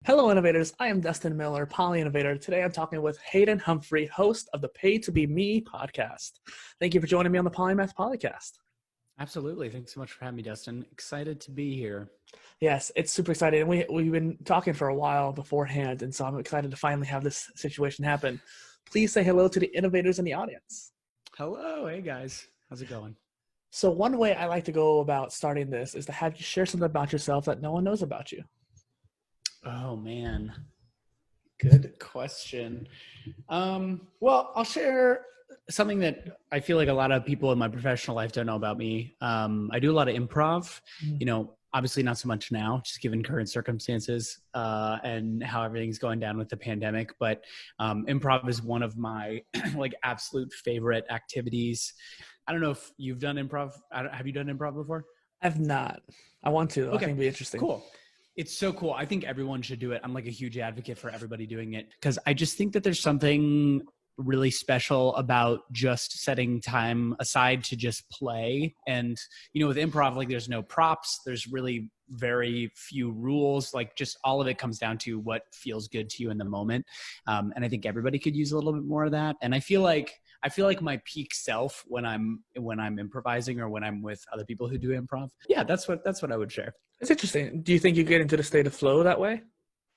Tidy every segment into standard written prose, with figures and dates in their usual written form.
Hello, Innovators. I am Dustin Miller PolyInnovator. Today I'm talking with Hayden Humphrey, host of the Pay to Be Me podcast. Thank you for joining me on the Polymath podcast. Absolutely. Thanks so much for having me, Dustin. Excited to be here. Yes, it's super exciting. We've been talking for a while beforehand, and so I'm excited to finally have this situation happen. Please say hello to the innovators in the audience. Hello. Hey, guys. How's it going? So one way I like to go about starting this is to have you share something about yourself that no one knows about you. Oh, man. Good question. Well, I'll share something that I feel like a lot of people in my professional life don't know about me. I do a lot of improv, obviously not so much now, just given current circumstances and how everything's going down with the pandemic. But improv is one of my like absolute favorite activities. I don't know if you've done improv. Have you done improv before? I've not. I want to. I Okay, think it'd be interesting. cool. It's so cool. I think everyone should do it. I'm like a huge advocate for everybody doing it because I just think that there's something really special about just setting time aside to just play. And, with improv, like there's no props. There's really very few rules. Like just all of it comes down to what feels good to you in the moment. And I think everybody could use a little bit more of that. And I feel like my peak self when I'm improvising or when I'm with other people who do improv. Yeah, that's what I would share. It's interesting. Do you think you get into the state of flow that way?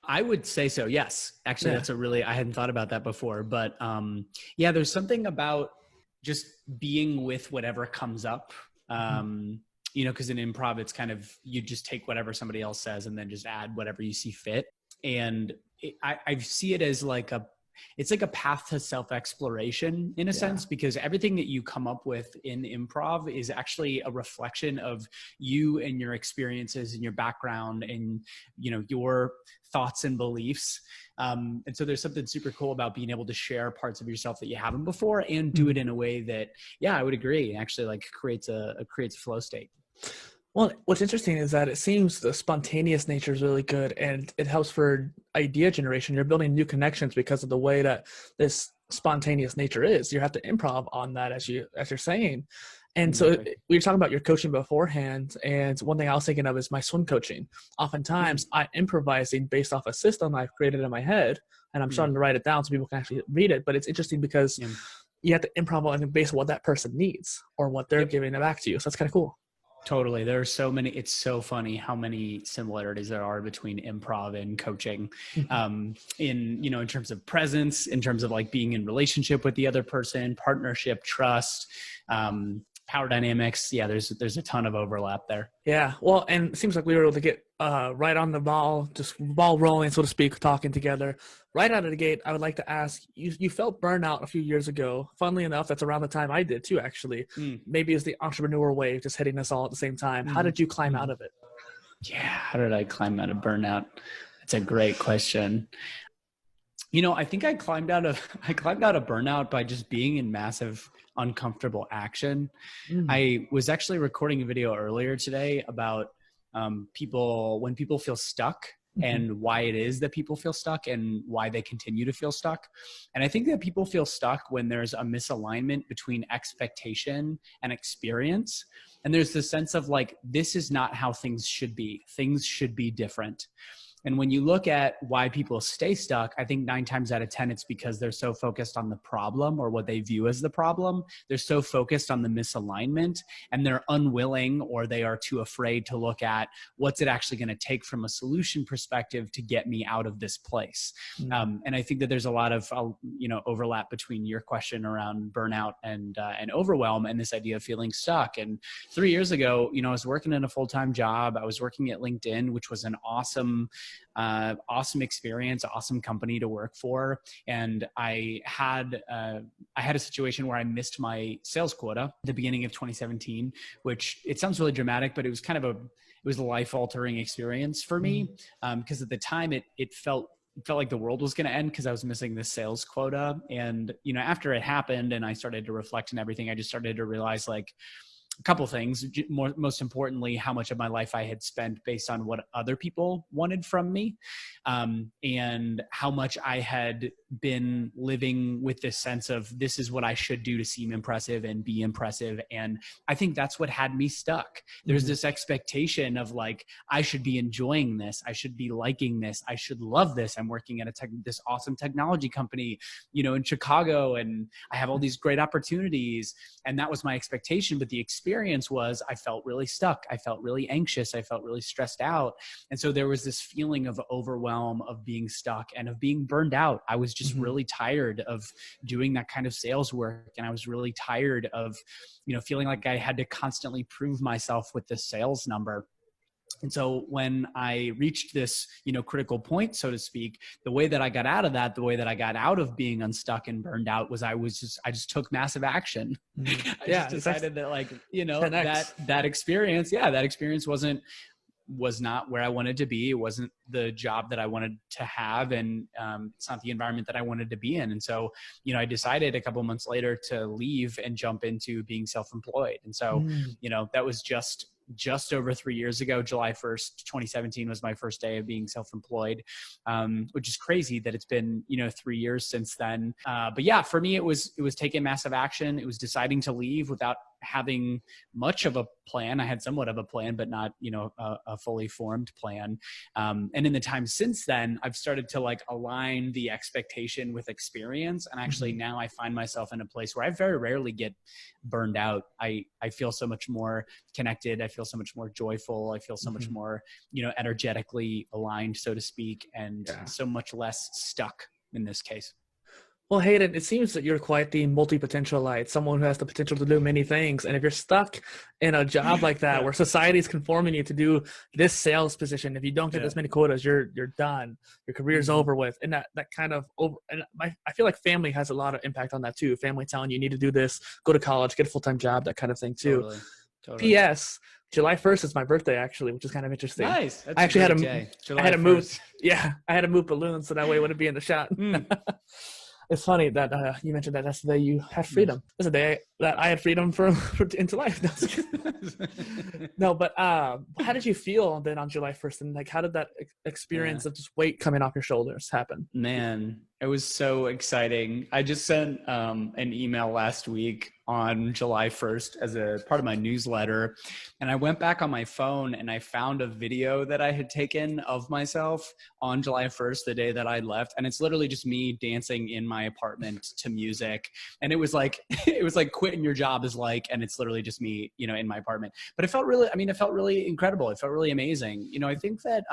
I would say so. Yes. Actually, I hadn't thought about that before, but there's something about just being with whatever comes up. Cause in improv, it's kind of, you just take whatever somebody else says and then just add whatever you see fit. And I see it as it's like a path to self-exploration in a sense, because everything that you come up with in improv is actually a reflection of you and your experiences and your background and, your thoughts and beliefs. And so there's something super cool about being able to share parts of yourself that you haven't before and do it in a way that, I would agree, actually like creates a flow state. Well, what's interesting is that it seems the spontaneous nature is really good and it helps for idea generation. You're building new connections because of the way that this spontaneous nature is. You have to improv on that as you're saying. And so we were talking about your coaching beforehand, and one thing I was thinking of is my swim coaching. Oftentimes I'm improvising based off a system I've created in my head, and I'm starting to write it down so people can actually read it. But it's interesting because you have to improv on based on what that person needs or what they're giving it back to you. So that's kind of cool. Totally. There are so many, it's so funny how many similarities there are between improv and coaching, in terms of presence, in terms of like being in relationship with the other person, partnership, trust, power dynamics. Yeah, there's a ton of overlap there. Yeah. Well, and it seems like we were able to get right on the ball, just ball rolling, so to speak, talking together. Right out of the gate, I would like to ask, you felt burnout a few years ago. Funnily enough, that's around the time I did too, actually. Maybe it's the entrepreneur wave just hitting us all at the same time. How did you climb out of it? Yeah. How did I climb out of burnout? That's a great question. I think I climbed out of burnout by just being in massive uncomfortable action. I was actually recording a video earlier today about when people feel stuck and why it is that people feel stuck and why they continue to feel stuck. And I think that people feel stuck when there's a misalignment between expectation and experience. And there's this sense of like, this is not how things should be. Things should be different. And when you look at why people stay stuck, I think 9 times out of 10, it's because they're so focused on the problem or what they view as the problem. They're so focused on the misalignment and they're unwilling or they are too afraid to look at what's it actually going to take from a solution perspective to get me out of this place. And I think that there's a lot of, overlap between your question around burnout and overwhelm and this idea of feeling stuck. And 3 years ago, I was working in a full-time job. I was working at LinkedIn, which was an awesome experience, awesome company to work for. And I had a situation where I missed my sales quota at the beginning of 2017, which it sounds really dramatic, but it was kind of it was a life-altering experience for me. Because at the time it felt like the world was going to end because I was missing this sales quota. And, after it happened and I started to reflect and everything, I just started to realize like, a couple things. Most importantly, how much of my life I had spent based on what other people wanted from me, and how much I had been living with this sense of this is what I should do to seem impressive and be impressive. And I think that's what had me stuck. There's this expectation of like, I should be enjoying this. I should be liking this. I should love this. I'm working at this awesome technology company, in Chicago, and I have all these great opportunities. And that was my expectation. But the experience was I felt really stuck. I felt really anxious. I felt really stressed out. And so there was this feeling of overwhelm, of being stuck, and of being burned out. I was just really tired of doing that kind of sales work. And I was really tired of, feeling like I had to constantly prove myself with this sales number. And so when I reached this, critical point, so to speak, the way that I got out of that, the way that I got out of being unstuck and burned out was I just took massive action. I just decided that that experience was not where I wanted to be. It wasn't the job that I wanted to have. And it's not the environment that I wanted to be in. And so, I decided a couple of months later to leave and jump into being self-employed. And so, that was just over 3 years ago. July 1st, 2017 was my first day of being self-employed, which is crazy that it's been, 3 years since then. But yeah, for me, it was taking massive action. It was deciding to leave without having much of a plan. I had somewhat of a plan, but not, a fully formed plan. And in the time since then, I've started to align the expectation with experience. And actually now I find myself in a place where I very rarely get burned out. I feel so much more connected. I feel so much more joyful. I feel so much more, energetically aligned, so to speak, and so much less stuck in this case. Well, Hayden, it seems that you're quite the multi-potentialite, someone who has the potential to do many things. And if you're stuck in a job like that, where society is conforming you to do this sales position, if you don't get this many quotas, you're done. Your career's over with. And that kind of I feel like family has a lot of impact on that too. Family telling you need to do this, go to college, get a full-time job, that kind of thing too. Totally. P.S. July 1st is my birthday, actually, which is kind of interesting. Nice. That's I actually had to move. Yeah, I had to move balloons so that way it wouldn't be in the shot. It's funny that you mentioned that that's the day you had freedom. That's the day that I had freedom into life. No, but how did you feel then on July 1st? And how did that experience of just weight coming off your shoulders happen? Man, it was so exciting. I just sent an email last week on July 1st as a part of my newsletter. And I went back on my phone and I found a video that I had taken of myself on July 1st, the day that I left. And it's literally just me dancing in my apartment to music. And it was like quitting your job is like, and it's literally just me, in my apartment. But it felt really incredible. It felt really amazing. I think that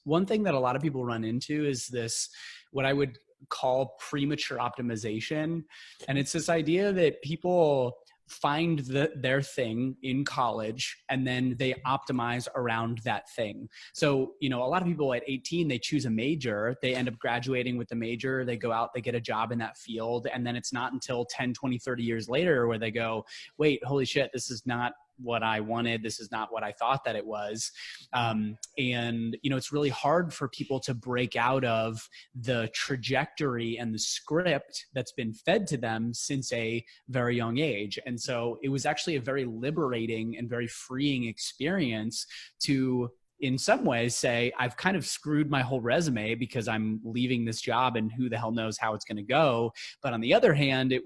one thing that a lot of people run into is this, what I would call premature optimization. And it's this idea that people find their thing in college and then they optimize around that thing. So, a lot of people at 18, they choose a major, they end up graduating with the major, they go out, they get a job in that field. And then it's not until 10, 20, 30 years later where they go, wait, holy shit, this is not what I wanted. This is not what I thought that it was. And, it's really hard for people to break out of the trajectory and the script that's been fed to them since a very young age. And so it was actually a very liberating and very freeing experience to, in some ways, say, I've kind of screwed my whole resume because I'm leaving this job and who the hell knows how it's going to go. But on the other hand,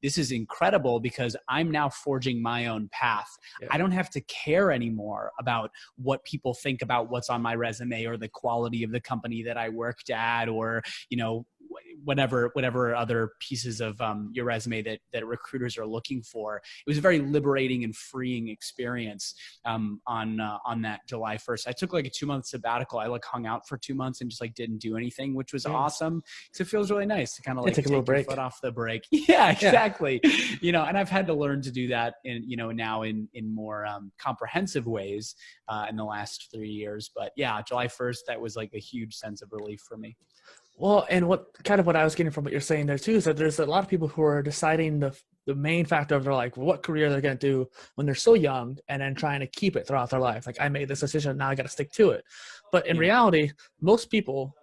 this is incredible because I'm now forging my own path. Yeah. I don't have to care anymore about what people think about what's on my resume or the quality of the company that I worked at or, whatever other pieces of your resume that recruiters are looking for. It was a very liberating and freeing experience on that July 1st. I took a 2-month sabbatical. I hung out for 2 months and just didn't do anything, which was awesome. So it feels really nice to kind of take a little break, foot off the brake. Yeah, exactly. Yeah. And I've had to learn to do that now in more comprehensive ways in the last 3 years. But yeah, July 1st, that was a huge sense of relief for me. Well, and what I was getting from what you're saying there too is that there's a lot of people who are deciding the main factor of their what career they're going to do when they're so young and then trying to keep it throughout their life. I made this decision, now I got to stick to it. But in reality, most people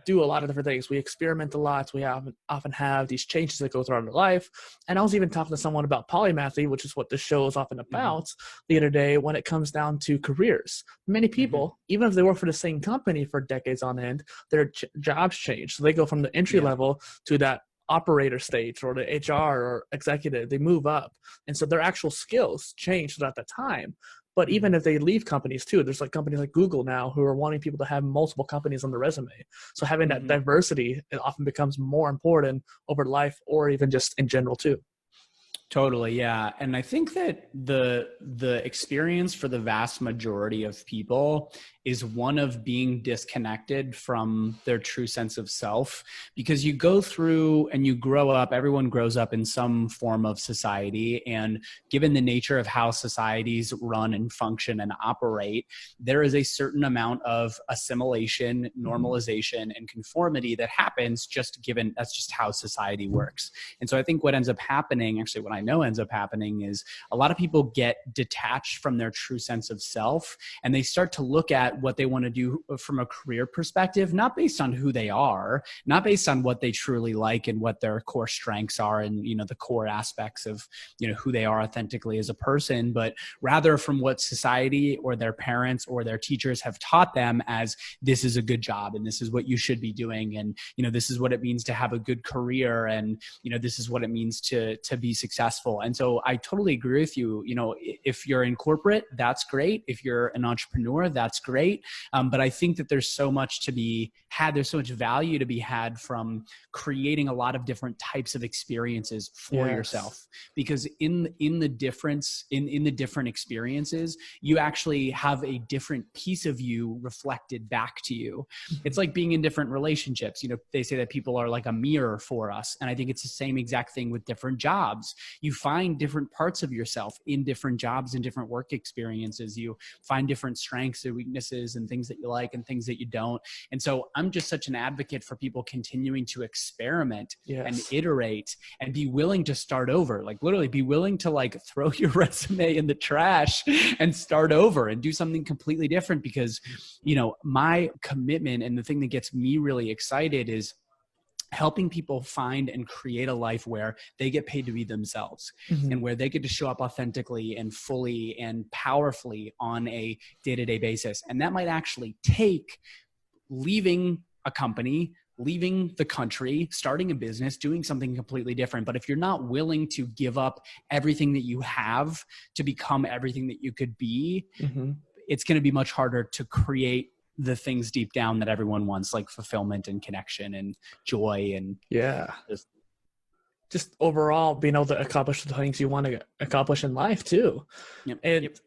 do a lot of different things. We experiment a lot. We often have these changes that go throughout our life. And I was even talking to someone about polymathy, which is what this show is often about, the other day, when it comes down to careers. Many people, even if they work for the same company for decades on end, their jobs change. So they go from the entry level to that operator stage or the HR or executive. They move up. And so their actual skills change throughout the time. But even if they leave companies too, there's like companies like Google now who are wanting people to have multiple companies on the resume. So having that diversity, it often becomes more important over life or even just in general too. Totally. Yeah. And I think that the experience for the vast majority of people is one of being disconnected from their true sense of self, because you go through and you grow up, everyone grows up in some form of society. And given the nature of how societies run and function and operate, there is a certain amount of assimilation, normalization, and conformity that happens just given that's just how society works. And so I think what ends up happening, actually what I know ends up happening, is a lot of people get detached from their true sense of self, and they start to look at what they want to do from a career perspective, not based on who they are, not based on what they truly like and what their core strengths are and, you know, the core aspects of, you know, who they are authentically as a person, but rather from what society or their parents or their teachers have taught them as this is a good job and this is what you should be doing. And, you know, this is what it means to have a good career. And, you know, this is what it means to be successful. And so I totally agree with you. You know, if you're in corporate, that's great. If you're an entrepreneur, that's great. But I think that there's so much to be had. There's so much value to be had from creating a lot of different types of experiences for yourself, because in the different experiences, you actually have a different piece of you reflected back to you. It's like being in different relationships. You know, they say that people are like a mirror for us. And I think it's the same exact thing with different jobs. You find different parts of yourself in different jobs and different work experiences. You find different strengths or weaknesses and things that you like and things that you don't. And so I'm just such an advocate for people continuing to experiment and iterate and be willing to start over, like literally be willing to like throw your resume in the trash and start over and do something completely different. Because, you know, my commitment and the thing that gets me really excited is helping people find and create a life where they get paid to be themselves and where they get to show up authentically and fully and powerfully on a day-to-day basis. And that might actually take leaving a company, leaving the country, starting a business, doing something completely different. But if you're not willing to give up everything that you have to become everything that you could be, it's going to be much harder to create the things deep down that everyone wants, like fulfillment and connection and joy and just overall being able to accomplish the things you want to accomplish in life too. It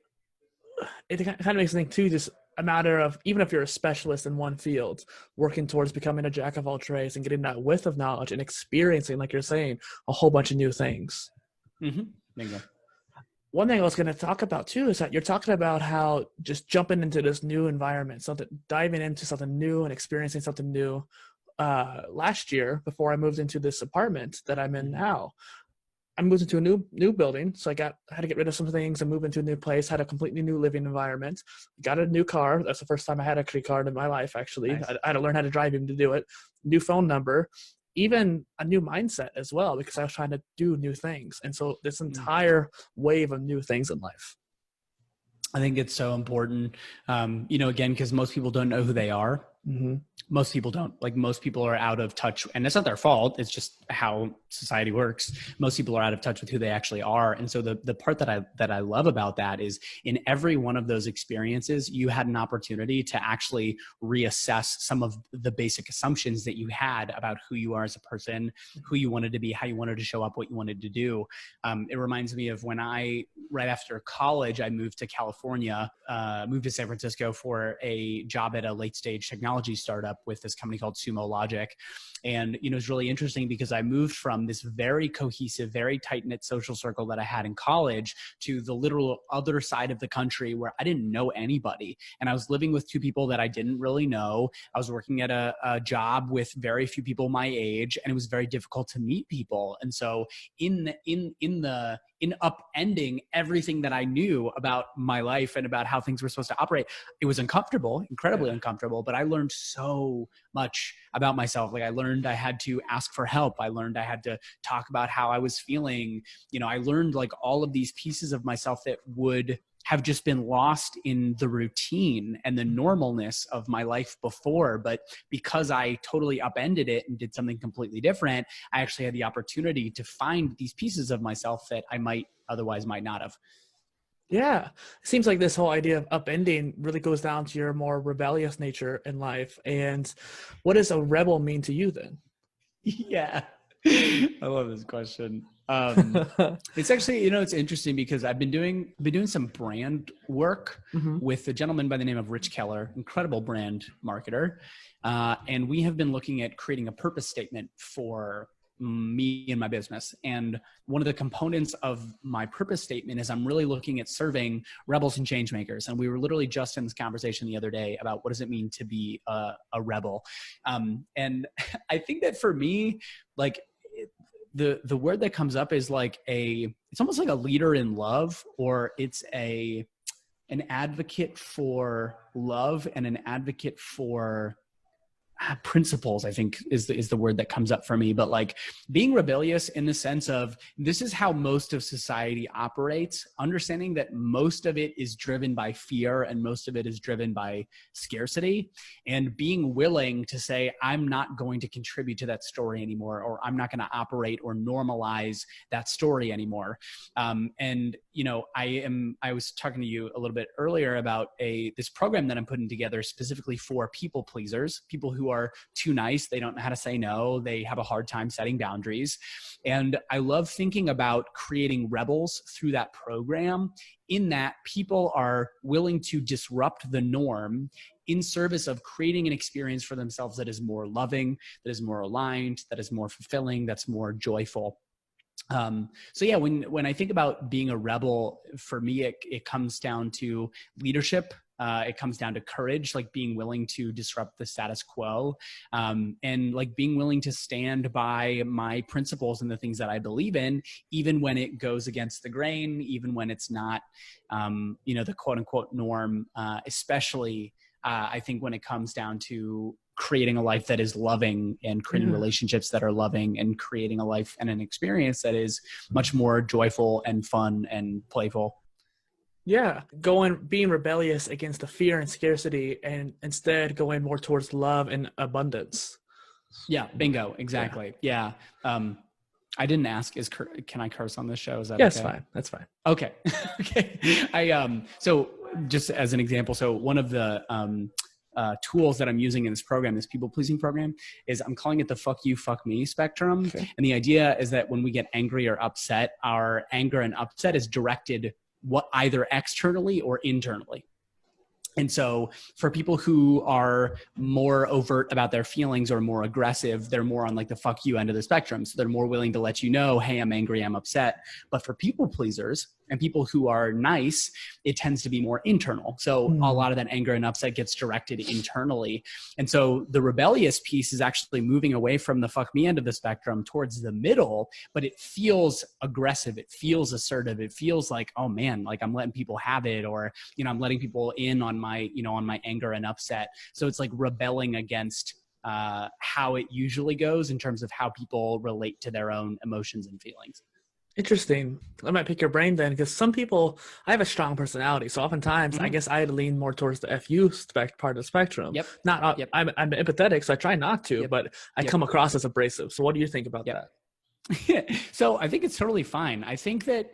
kind of makes me think too, just a matter of, even if you're a specialist in one field, working towards becoming a jack of all trades and getting that width of knowledge and experiencing, like you're saying, a whole bunch of new things. Bingo. One thing I was going to talk about too is that you're talking about how just jumping into this new environment, diving into something new and experiencing something new. Last year, before I moved into this apartment that I'm in now, I moved into a new building. So I had to get rid of some things and move into a new place, had a completely new living environment, got a new car. That's the first time I had a car in my life, actually. Nice. I had to learn how to drive even to do it. New phone number. Even a new mindset as well, because I was trying to do new things. And so this entire wave of new things in life. I think it's so important, you know, again, because most people don't know who they are. Most people don't. Like, most people are out of touch, and it's not their fault. It's just how society works. Most people are out of touch with who they actually are. And so the part that I love about that is, in every one of those experiences, you had an opportunity to actually reassess some of the basic assumptions that you had about who you are as a person, who you wanted to be, how you wanted to show up, what you wanted to do. It reminds me of when right after college, I moved to California, moved to San Francisco for a job at a late stage technology startup with this company called Sumo Logic. And, you know, it's really interesting because I moved from this very cohesive, very tight-knit social circle that I had in college to the literal other side of the country where I didn't know anybody. And I was living with two people that I didn't really know. I was working at a job with very few people my age, and it was very difficult to meet people. And so in upending everything that I knew about my life and about how things were supposed to operate, it was uncomfortable, incredibly uncomfortable, but I learned learned so much about myself. Like I learned I had to ask for help. I learned I had to talk about how I was feeling. You know, I learned like all of these pieces of myself that would have just been lost in the routine and the normalness of my life before. But because I totally upended it and did something completely different, I actually had the opportunity to find these pieces of myself that I might otherwise might not have. Yeah. It seems like this whole idea of upending really goes down to your more rebellious nature in life. And what does a rebel mean to you then? Yeah. I love this question. It's actually, you know, it's interesting because I've been doing some brand work with a gentleman by the name of Rich Keller, incredible brand marketer. And we have been looking at creating a purpose statement for me and my business. And one of the components of my purpose statement is I'm really looking at serving rebels and change makers. And we were literally just in this conversation the other day about what does it mean to be a rebel. And I think that for me, like the word that comes up is like it's almost like a leader in love, or it's an advocate for love and an advocate for principles, I think is the word that comes up for me. But like being rebellious in the sense of this is how most of society operates, understanding that most of it is driven by fear and most of it is driven by scarcity, and being willing to say, I'm not going to contribute to that story anymore, or I'm not going to operate or normalize that story anymore. And you know, I was talking to you a little bit earlier about this program that I'm putting together specifically for people pleasers, people who are too nice. They don't know how to say no. They have a hard time setting boundaries. And I love thinking about creating rebels through that program, in that people are willing to disrupt the norm in service of creating an experience for themselves that is more loving, that is more aligned, that is more fulfilling, that's more joyful. So yeah, when I think about being a rebel, for me, it comes down to leadership. It comes down to courage, like being willing to disrupt the status quo, and like being willing to stand by my principles and the things that I believe in, even when it goes against the grain, even when it's not, you know, the quote unquote norm, especially I think when it comes down to creating a life that is loving and creating relationships that are loving and creating a life and an experience that is much more joyful and fun and playful. Yeah, being rebellious against the fear and scarcity, and instead going more towards love and abundance. Yeah, bingo, exactly. Yeah. I didn't ask, can I curse on this show? Is that yes, okay? Fine. That's fine. Okay. Okay. So just as an example, so one of the tools that I'm using in this program, this people pleasing program, is I'm calling it the fuck you, fuck me spectrum. Okay. And the idea is that when we get angry or upset, our anger and upset is directed either externally or internally. And so for people who are more overt about their feelings or more aggressive, they're more on like the fuck you end of the spectrum. So they're more willing to let you know, hey, I'm angry, I'm upset. But for people pleasers and people who are nice, it tends to be more internal. So a lot of that anger and upset gets directed internally. And so the rebellious piece is actually moving away from the fuck me end of the spectrum towards the middle, but it feels aggressive. It feels assertive. It feels like, oh man, like I'm letting people have it, or, you know, I'm letting people in on my anger and upset. So it's like rebelling against how it usually goes in terms of how people relate to their own emotions and feelings. Interesting. I might pick your brain then, because some people, I have a strong personality, so oftentimes I guess I lean more towards the FU part of the spectrum. Yep. I'm empathetic, so I try not to, but I come across as abrasive. So what do you think about that? So I think it's totally fine. I think that,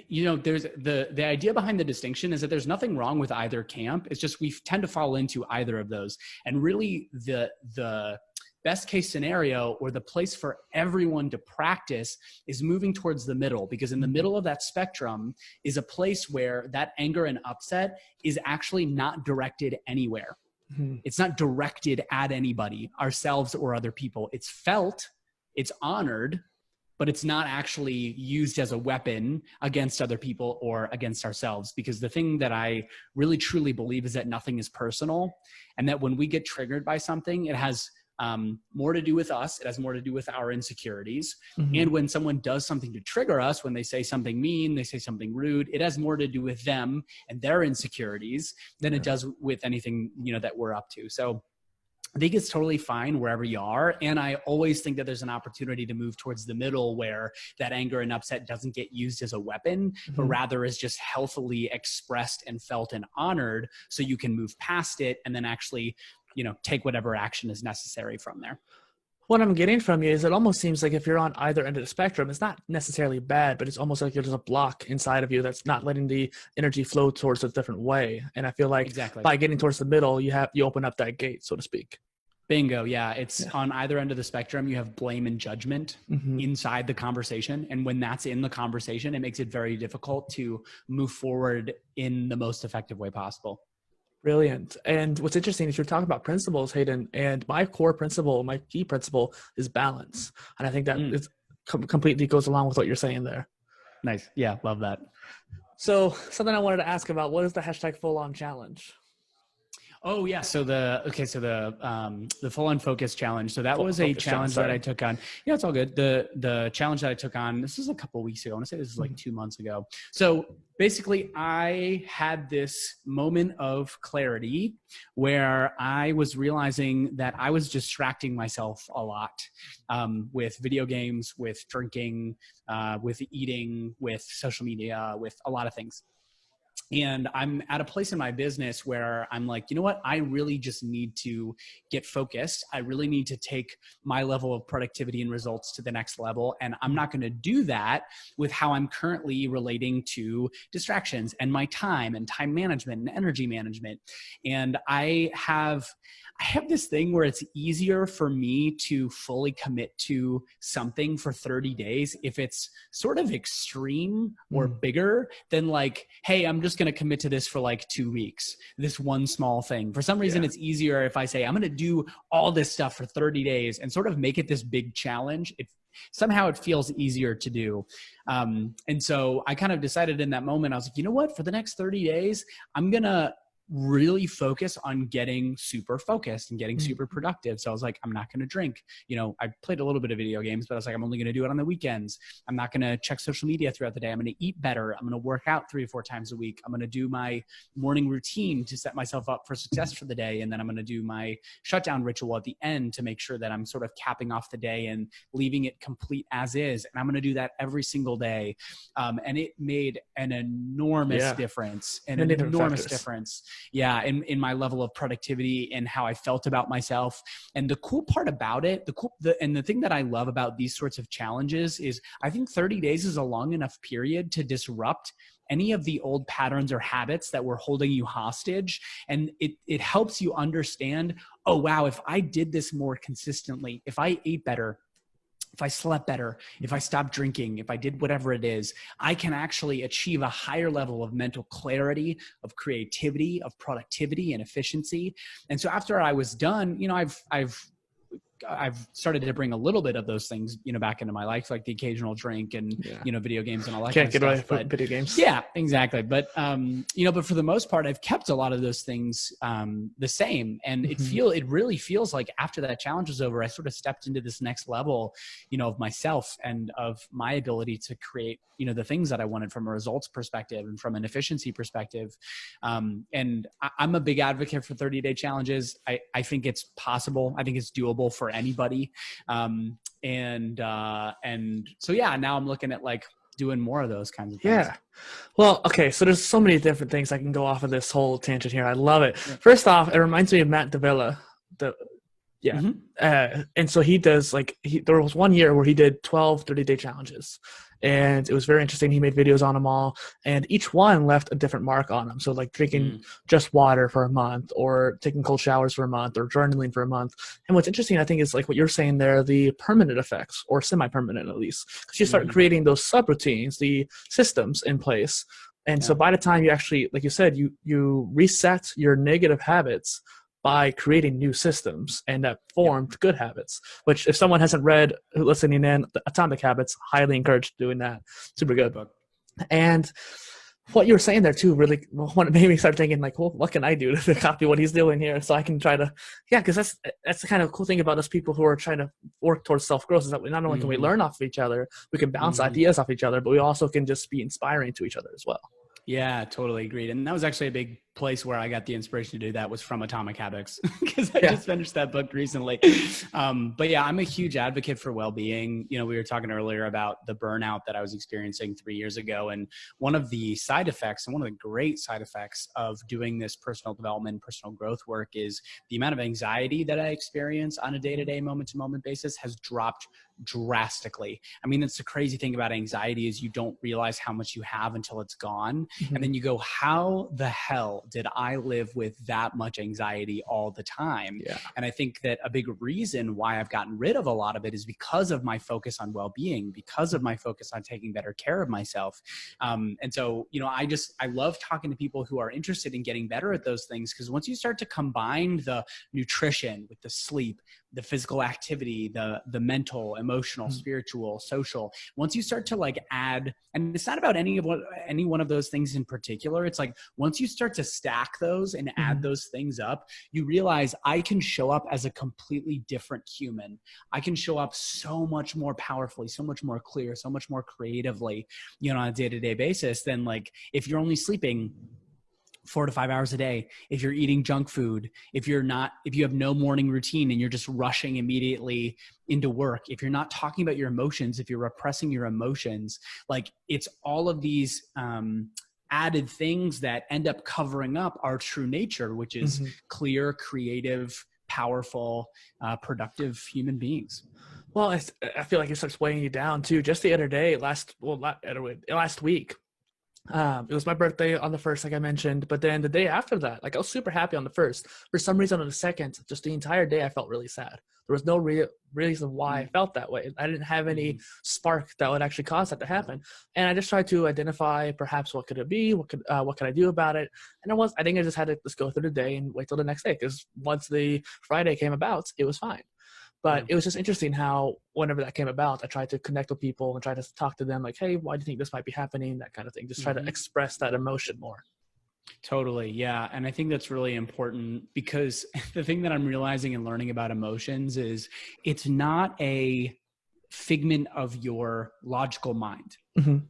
you know, there's the idea behind the distinction is that there's nothing wrong with either camp. It's just we tend to fall into either of those. And really the best case scenario, or the place for everyone to practice, is moving towards the middle, because in the middle of that spectrum is a place where that anger and upset is actually not directed anywhere. It's not directed at anybody, ourselves or other people. It's felt, it's honored, but it's not actually used as a weapon against other people or against ourselves. Because the thing that I really truly believe is that nothing is personal, and that when we get triggered by something, it has more to do with us. It has more to do with our insecurities. And when someone does something to trigger us, when they say something mean, they say something rude, it has more to do with them and their insecurities than it does with anything, you know, that we're up to. So I think it's totally fine wherever you are. And I always think that there's an opportunity to move towards the middle where that anger and upset doesn't get used as a weapon, but rather is just healthily expressed and felt and honored, so you can move past it and then actually, take whatever action is necessary from there. What I'm getting from you is it almost seems like if you're on either end of the spectrum, it's not necessarily bad, but it's almost like there's a block inside of you that's not letting the energy flow towards a different way. And I feel like by getting towards the middle, you open up that gate, so to speak. Bingo. Yeah. It's on either end of the spectrum. You have blame and judgment inside the conversation. And when that's in the conversation, it makes it very difficult to move forward in the most effective way possible. Brilliant. And what's interesting is you're talking about principles, Hayden, and my core principle, my key principle is balance. And I think that is completely goes along with what you're saying there. Nice. Yeah. Love that. So something I wanted to ask about, what is the hashtag full on challenge? Oh yeah. So the full on focus challenge. So that was a challenge that I took on. Yeah, it's all good. The challenge that I took on, this was a couple of weeks ago. I want to say this was like 2 months ago. So basically I had this moment of clarity where I was realizing that I was distracting myself a lot, with video games, with drinking, with eating, with social media, with a lot of things. And I'm at a place in my business where I'm like, you know what? I really just need to get focused. I really need to take my level of productivity and results to the next level. And I'm not going to do that with how I'm currently relating to distractions and my time and time management and energy management. And I have this thing where it's easier for me to fully commit to something for 30 days if it's sort of extreme or bigger than like, hey, I'm just going to commit to this for like 2 weeks, this one small thing. For some reason, it's easier if I say, I'm going to do all this stuff for 30 days and sort of make it this big challenge. Somehow it feels easier to do. And so I kind of decided in that moment, I was like, you know what, for the next 30 days, I'm going to really focus on getting super focused and getting super productive. So I was like, I'm not going to drink. I played a little bit of video games, but I was like, I'm only going to do it on the weekends. I'm not going to check social media throughout the day. I'm going to eat better. I'm going to work out 3 or 4 times a week. I'm going to do my morning routine to set myself up for success for the day. And then I'm going to do my shutdown ritual at the end to make sure that I'm sort of capping off the day and leaving it complete as is. And I'm going to do that every single day. And it made an enormous difference, difference. Yeah. In my level of productivity and how I felt about myself. And the cool part about it, the thing that I love about these sorts of challenges is I think 30 days is a long enough period to disrupt any of the old patterns or habits that were holding you hostage. And it helps you understand, oh, wow, if I did this more consistently, if I ate better, if I slept better, if I stopped drinking, if I did whatever it is, I can actually achieve a higher level of mental clarity, of creativity, of productivity and efficiency. And so after I was done, I've started to bring a little bit of those things, back into my life, like the occasional drink and, video games and all that kind of stuff. Can't get away from video games. Yeah, exactly. But, but for the most part, I've kept a lot of those things the same. And it really feels like after that challenge was over, I sort of stepped into this next level, of myself and of my ability to create, the things that I wanted from a results perspective and from an efficiency perspective. And I'm a big advocate for 30-day challenges. I think it's possible. I think it's doable for anybody. And so, now I'm looking at like doing more of those kinds of things. Yeah. Well, okay. So there's so many different things I can go off of this whole tangent here. I love it. Yeah. First off, it reminds me of Matt Davila. And so he does there was 1 year where he did 12 30-day challenges, and it was very interesting. He made videos on them all, and each one left a different mark on them. So like drinking just water for a month, or taking cold showers for a month, or journaling for a month. And what's interesting, I think, is like what you're saying there, the permanent effects, or semi-permanent at least, because you start creating those subroutines, the systems in place. And so by the time you actually, like you said, you reset your negative habits by creating new systems, and that formed good habits, which if someone hasn't read, listening in, the Atomic Habits, highly encouraged doing that. Super good book. And what you were saying there too really made me start thinking like, well, what can I do to copy what he's doing here so I can try to, because that's the kind of cool thing about us people who are trying to work towards self-growth, is that we not only can we learn off of each other, we can bounce ideas off each other, but we also can just be inspiring to each other as well. Yeah, totally agreed. And that was actually a big place where I got the inspiration to do that was from Atomic Habits, because I Yeah. just finished that book recently. But yeah, I'm a huge advocate for well-being. You know, we were talking earlier about the burnout that I was experiencing 3 years ago. And one of the side effects, and one of the great side effects of doing this personal development, personal growth work, is the amount of anxiety that I experience on a day-to-day, moment-to-moment basis has dropped drastically. I mean, that's the crazy thing about anxiety, is you don't realize how much you have until it's gone. Mhm. And then you go, how the hell did I live with that much anxiety all the time? Yeah. And I think that a big reason why I've gotten rid of a lot of it is because of my focus on well-being, because of my focus on taking better care of myself. And so, you know, I love talking to people who are interested in getting better at those things, because once you start to combine the nutrition with the sleep, the physical activity, the mental, emotional, spiritual, social, once you start to like add, and it's not about any one of those things in particular. It's like, once you start to stack those and add those things up, you realize I can show up as a completely different human. I can show up so much more powerfully, so much more clear, so much more creatively, you know, on a day-to-day basis than like if you're only sleeping 4 to 5 hours a day, if you're eating junk food, if you have no morning routine and you're just rushing immediately into work, if you're not talking about your emotions, if you're repressing your emotions, like it's all of these added things that end up covering up our true nature, which is clear, creative, powerful, productive human beings. Well, I feel like it starts weighing you down too. Just the other day, last week, it was my birthday on the 1st, like I mentioned, but then the day after that, like I was super happy on the 1st. For some reason on the 2nd, just the entire day I felt really sad. There was no real reason why I felt that way. I didn't have any spark that would actually cause that to happen. And I just tried to identify perhaps what could it be, what could I do about it. And I think I just had to just go through the day and wait till the next day, because once the Friday came about, it was fine. But it was just interesting how whenever that came about, I tried to connect with people and try to talk to them like, hey, why do you think this might be happening? That kind of thing. Just try to express that emotion more. Totally. Yeah. And I think that's really important, because the thing that I'm realizing and learning about emotions is it's not a figment of your logical mind.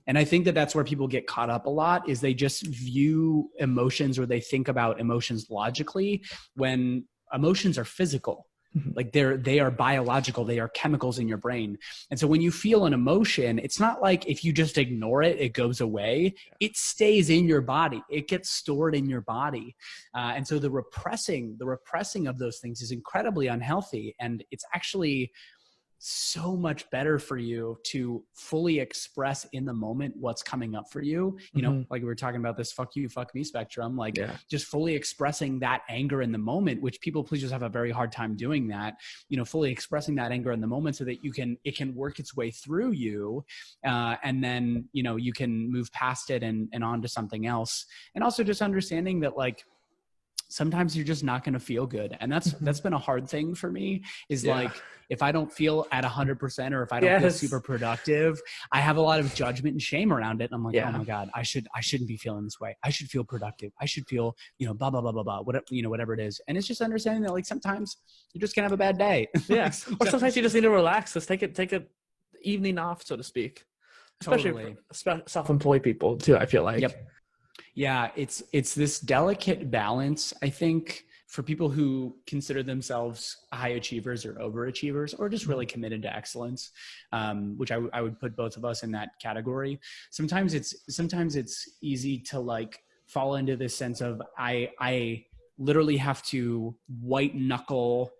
And I think that that's where people get caught up a lot, is they just view emotions, or they think about emotions logically, when emotions are physical. Like they are biological, they are chemicals in your brain. And so when you feel an emotion, it's not like if you just ignore it, it goes away. It stays in your body. It gets stored in your body. And so the repressing of those things is incredibly unhealthy. And it's actually so much better for you to fully express in the moment what's coming up for you. You know, like we were talking about this fuck you, fuck me spectrum, like just fully expressing that anger in the moment, which people please just have a very hard time doing that, you know, fully expressing that anger in the moment so that it can work its way through you. And then, you know, you can move past it and on to something else. And also just understanding that, like, sometimes you're just not going to feel good. And that's been a hard thing for me, is like, if I don't feel at 100%, or if I don't feel super productive, I have a lot of judgment and shame around it. And I'm like, oh my God, I shouldn't be feeling this way. I should feel productive. I should feel, you know, blah, blah, blah, blah, blah, whatever, you know, whatever it is. And it's just understanding that, like, sometimes you're just gonna have a bad day. Or sometimes you just need to relax. Just take a evening off, so to speak, especially for self-employed people too, I feel like. Yeah, it's this delicate balance, I think, for people who consider themselves high achievers or overachievers, or just really committed to excellence, which I would put both of us in that category. Sometimes it's easy to like fall into this sense of I literally have to white knuckle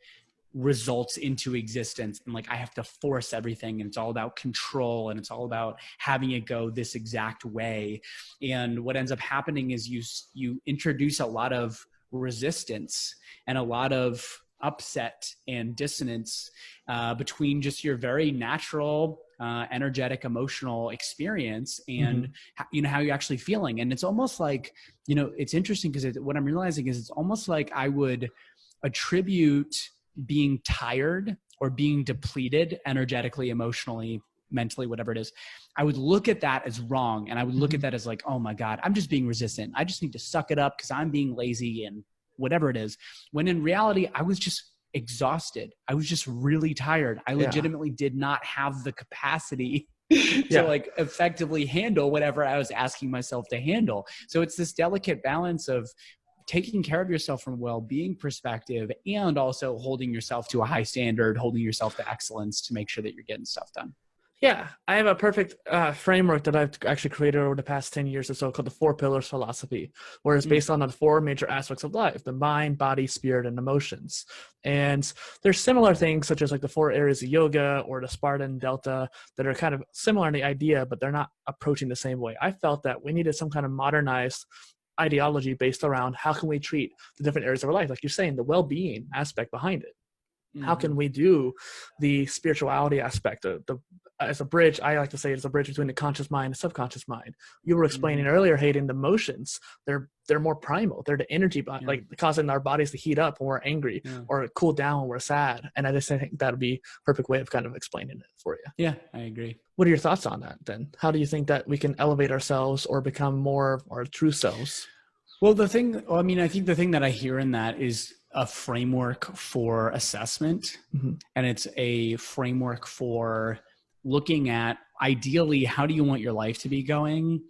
results into existence, and like I have to force everything, and it's all about control, and it's all about having it go this exact way. And what ends up happening is you introduce a lot of resistance and a lot of upset and dissonance between just your very natural energetic, emotional experience and you know, how you're actually feeling. And it's almost like, you know, it's interesting because what I'm realizing is it's almost like I would attribute being tired or being depleted energetically, emotionally, mentally, whatever it is. I would look at that as wrong. And I would look at that as like, oh my God, I'm just being resistant. I just need to suck it up because I'm being lazy and whatever it is. When in reality, I was just exhausted. I was just really tired. I legitimately did not have the capacity to like effectively handle whatever I was asking myself to handle. So it's this delicate balance of taking care of yourself from a well-being perspective, and also holding yourself to a high standard, holding yourself to excellence to make sure that you're getting stuff done. Yeah, I have a perfect framework that I've actually created over the past 10 years or so called the 4 Pillars philosophy, where it's based on the 4 major aspects of life: the mind, body, spirit, and emotions. And there's similar things such as like the 4 areas of yoga or the Spartan Delta that are kind of similar in the idea, but they're not approaching the same way. I felt that we needed some kind of modernized ideology based around how can we treat the different areas of our life, like you're saying, the well-being aspect behind it. How can we do the spirituality aspect of as a bridge? I like to say it's a bridge between the conscious mind and subconscious mind. You were explaining earlier, Hayden, the emotions, they're more primal. They're the energy, like causing our bodies to heat up when we're angry or cool down when we're sad. And I just think that would be a perfect way of kind of explaining it for you. Yeah, I agree. What are your thoughts on that then? How do you think that we can elevate ourselves or become more of our true selves? Well, I think the thing that I hear in that is a framework for assessment. And it's a framework for looking at, ideally, how do you want your life to be going?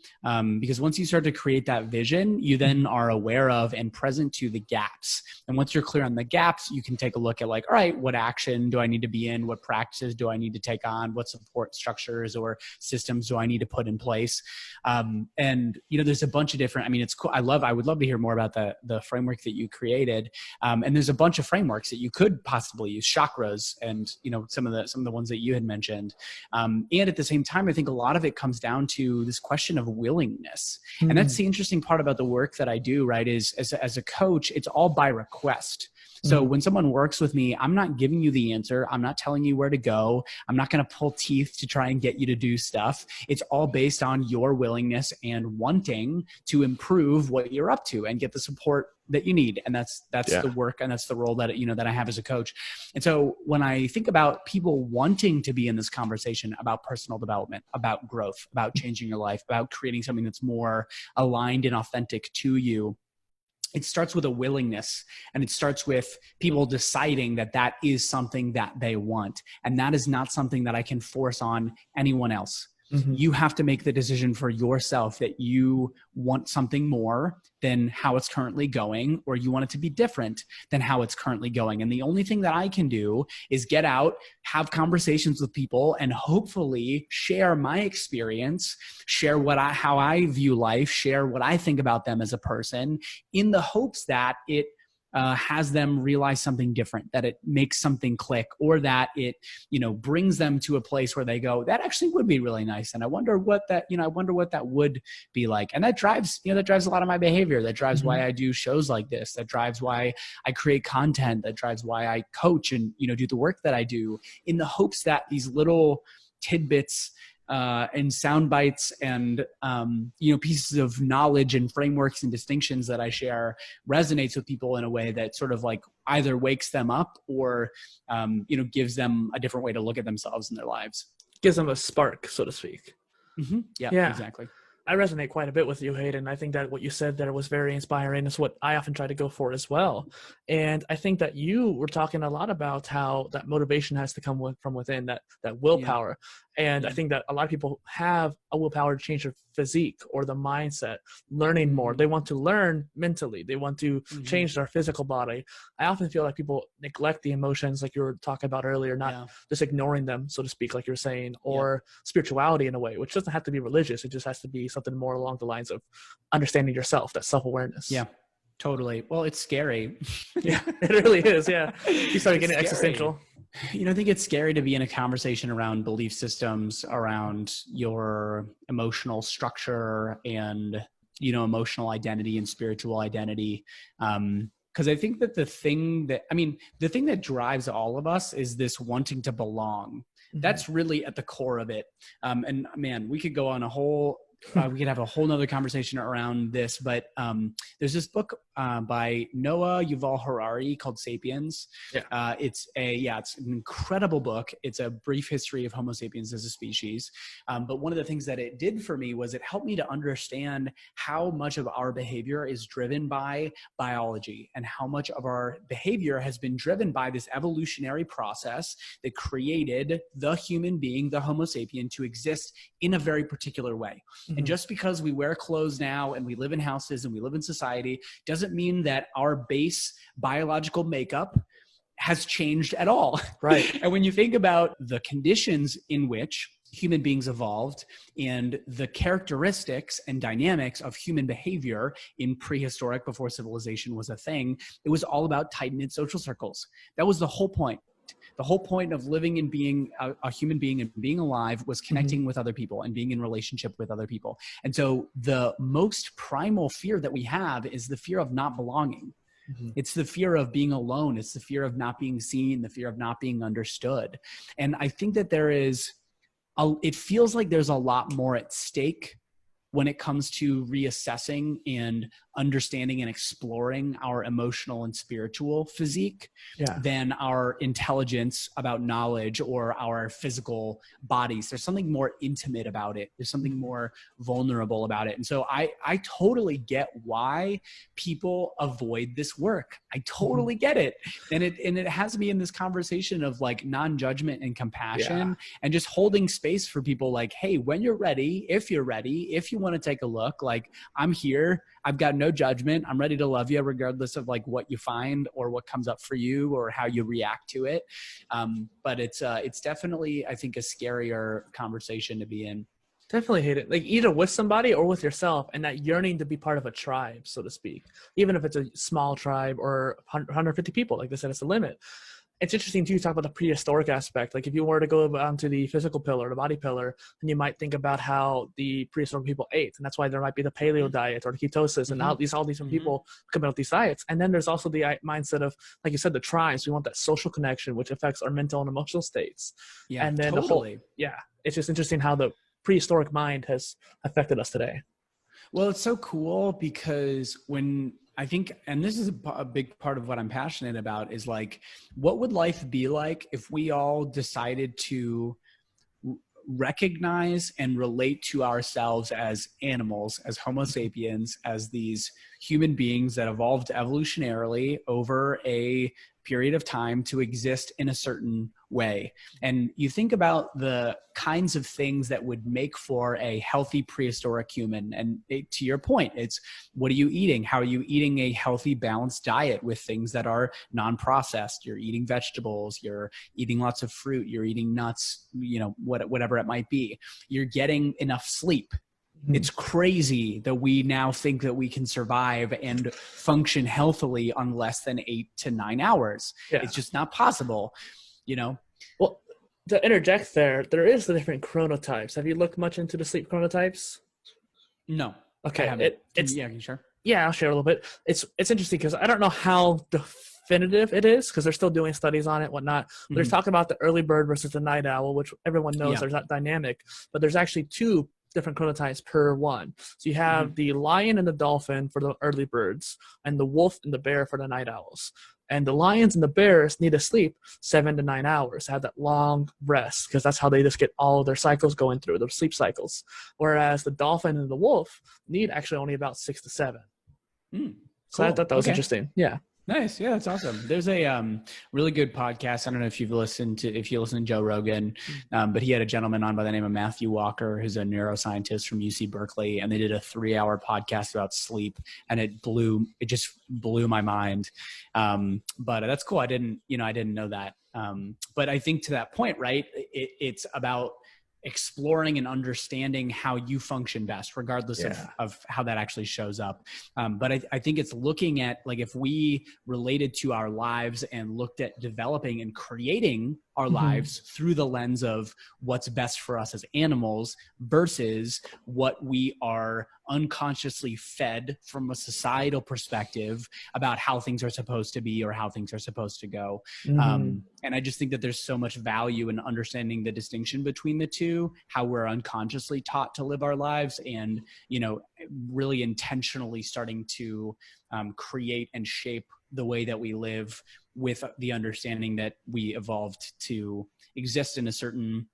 Because once you start to create that vision, you then are aware of and present to the gaps. And once you're clear on the gaps, you can take a look at like, all right, what action do I need to be in? What practices do I need to take on? What support structures or systems do I need to put in place? And, there's a bunch of different, it's cool. I would love to hear more about the framework that you created. And there's a bunch of frameworks that you could possibly use, chakras and, some of the ones that you had mentioned. And at the same time, I think a lot of it comes down to this question of willingness. And that's the interesting part about the work that I do, right? Is as a coach, it's all by request. So when someone works with me, I'm not giving you the answer. I'm not telling you where to go. I'm not going to pull teeth to try and get you to do stuff. It's all based on your willingness and wanting to improve what you're up to and get the support that you need. And that's the work, and that's the role that, that I have as a coach. And so when I think about people wanting to be in this conversation about personal development, about growth, about changing your life, about creating something that's more aligned and authentic to you, it starts with a willingness, and it starts with people deciding that that is something that they want. And that is not something that I can force on anyone else. You have to make the decision for yourself that you want something more than how it's currently going, or you want it to be different than how it's currently going. And the only thing that I can do is get out, have conversations with people, and hopefully share my experience, share how I view life, share what I think about them as a person, in the hopes that it has them realize something different, that it makes something click, or that it, brings them to a place where they go, that actually would be really nice. And I wonder what that would be like. And that drives a lot of my behavior. That drives why I do shows like this. That drives why I create content. That drives why I coach and, do the work that I do, in the hopes that these little tidbits and sound bites and, pieces of knowledge and frameworks and distinctions that I share resonates with people in a way that sort of like either wakes them up or, gives them a different way to look at themselves in their lives. Gives them a spark, so to speak. Yeah, exactly. I resonate quite a bit with you, Hayden. I think that what you said there was very inspiring. It's what I often try to go for as well. And I think that you were talking a lot about how that motivation has to come from within, that willpower. And I think that a lot of people have a willpower to change their physique or the mindset, learning more. They want to learn mentally. They want to change their physical body. I often feel like people neglect the emotions, like you were talking about earlier, not just ignoring them, so to speak, like you're saying, or spirituality in a way, which doesn't have to be religious. It just has to be something more along the lines of understanding yourself, that self-awareness. Yeah, totally. Well, it's scary. Yeah, it really is. Yeah. You start getting existential. I think it's scary to be in a conversation around belief systems, around your emotional structure and, emotional identity and spiritual identity. Because I think that the thing that drives all of us is this wanting to belong. That's really at the core of it. And man, we could go on we could have a whole nother conversation around this, but there's this book by Noah Yuval Harari called Sapiens. It's an incredible book. It's a brief history of Homo sapiens as a species. But one of the things that it did for me was it helped me to understand how much of our behavior is driven by biology, and how much of our behavior has been driven by this evolutionary process that created the human being, the Homo sapien, to exist in a very particular way. And just because we wear clothes now and we live in houses and we live in society doesn't mean that our base biological makeup has changed at all. Right. And when you think about the conditions in which human beings evolved and the characteristics and dynamics of human behavior in prehistoric, before civilization was a thing, it was all about tight-knit social circles. That was the whole point. The whole point of living and being a human being and being alive was connecting with other people and being in relationship with other people. And so the most primal fear that we have is the fear of not belonging. It's the fear of being alone. It's the fear of not being seen, the fear of not being understood. And I think that it feels like there's a lot more at stake when it comes to reassessing and understanding and exploring our emotional and spiritual physique than our intelligence about knowledge or our physical bodies. There's something more intimate about it. There's something more vulnerable about it. And so I totally get why people avoid this work. I totally get it. And it has me in this conversation of like non-judgment and compassion and just holding space for people like, hey, when you're ready, if you want to take a look, like I'm here. I've got no judgment. I'm ready to love you regardless of like what you find or what comes up for you or how you react to it. But it's definitely, I think, a scarier conversation to be in. Definitely hate it. Like either with somebody or with yourself, and that yearning to be part of a tribe, so to speak, even if it's a small tribe or 150 people, like they said, it's a limit. It's interesting too, you talk about the prehistoric aspect. Like if you were to go down to the physical pillar, the body pillar, then you might think about how the prehistoric people ate. And that's why there might be the paleo diet or the ketosis and all these different people come out with these diets. And then there's also the mindset of, like you said, the tribes. We want that social connection, which affects our mental and emotional states. Yeah, and then totally. It's just interesting how the prehistoric mind has affected us today. Well, it's so cool because when I think, and this is a big part of what I'm passionate about, is like, what would life be like if we all decided to recognize and relate to ourselves as animals, as Homo sapiens, as these human beings that evolved evolutionarily over a period of time to exist in a certain way. And you think about the kinds of things that would make for a healthy prehistoric human. And to your point, it's what are you eating? How are you eating a healthy, balanced diet with things that are non-processed? You're eating vegetables, you're eating lots of fruit, you're eating nuts, whatever it might be. You're getting enough sleep. It's crazy that we now think that we can survive and function healthily on less than 8 to 9 hours. It's just not possible, Well, to interject there is the different chronotypes. Have you looked much into the sleep chronotypes? No. Okay. Sure. Yeah, I'll share a little bit. It's interesting because I don't know how definitive it is because they're still doing studies on it, whatnot. But there's talking about the early bird versus the night owl, which everyone knows there's that dynamic. But there's actually two different chronotypes per one. So you have the lion and the dolphin for the early birds and the wolf and the bear for the night owls. And the lions and the bears need to sleep 7 to 9 hours, have that long rest, because that's how they just get all of their cycles going through, their sleep cycles. Whereas the dolphin and the wolf need actually only about 6 to 7. Cool. So I thought that was interesting. Yeah. Nice. Yeah, that's awesome. There's a really good podcast. I don't know if you listen to Joe Rogan, but he had a gentleman on by the name of Matthew Walker, who's a neuroscientist from UC Berkeley, and they did a 3-hour podcast about sleep, and it just blew my mind. But that's cool. I didn't know that. But I think to that point, right, it's about exploring and understanding how you function best, regardless of how that actually shows up. But I think it's looking at, like, if we related to our lives and looked at developing and creating our lives through the lens of what's best for us as animals versus what we are unconsciously fed from a societal perspective about how things are supposed to be or how things are supposed to go. And I just think that there's so much value in understanding the distinction between the two, how we're unconsciously taught to live our lives, and, really intentionally starting to create and shape the way that we live, with the understanding that we evolved to exist in a certain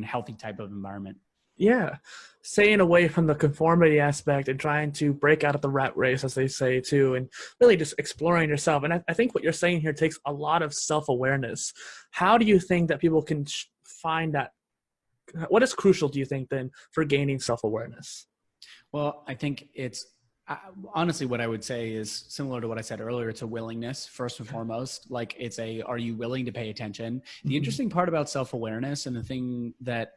healthy type of environment. Yeah. Staying away from the conformity aspect and trying to break out of the rat race, as they say too, and really just exploring yourself. And I think what you're saying here takes a lot of self-awareness. How do you think that people can find that what is crucial, do you think, then, for gaining self-awareness? Well, I think it's honestly what I would say is similar to what I said earlier. It's a willingness, first and foremost. Like are you willing to pay attention? The interesting part about self-awareness, and the thing that,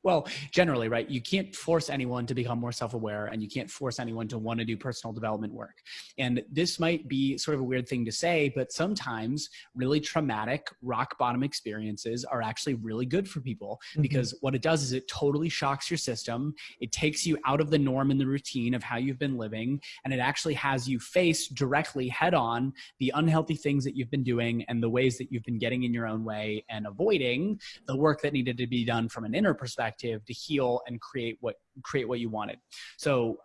well, generally, right, you can't force anyone to become more self-aware, and you can't force anyone to want to do personal development work. And this might be sort of a weird thing to say, but sometimes really traumatic rock bottom experiences are actually really good for people, because what it does is it totally shocks your system. It takes you out of the norm and the routine of how you've been living, and it actually has you face directly head on the unhealthy things that you've been doing and the ways that you've been getting in your own way and avoiding the work that needed to be done from an inner perspective to heal and create what you wanted. So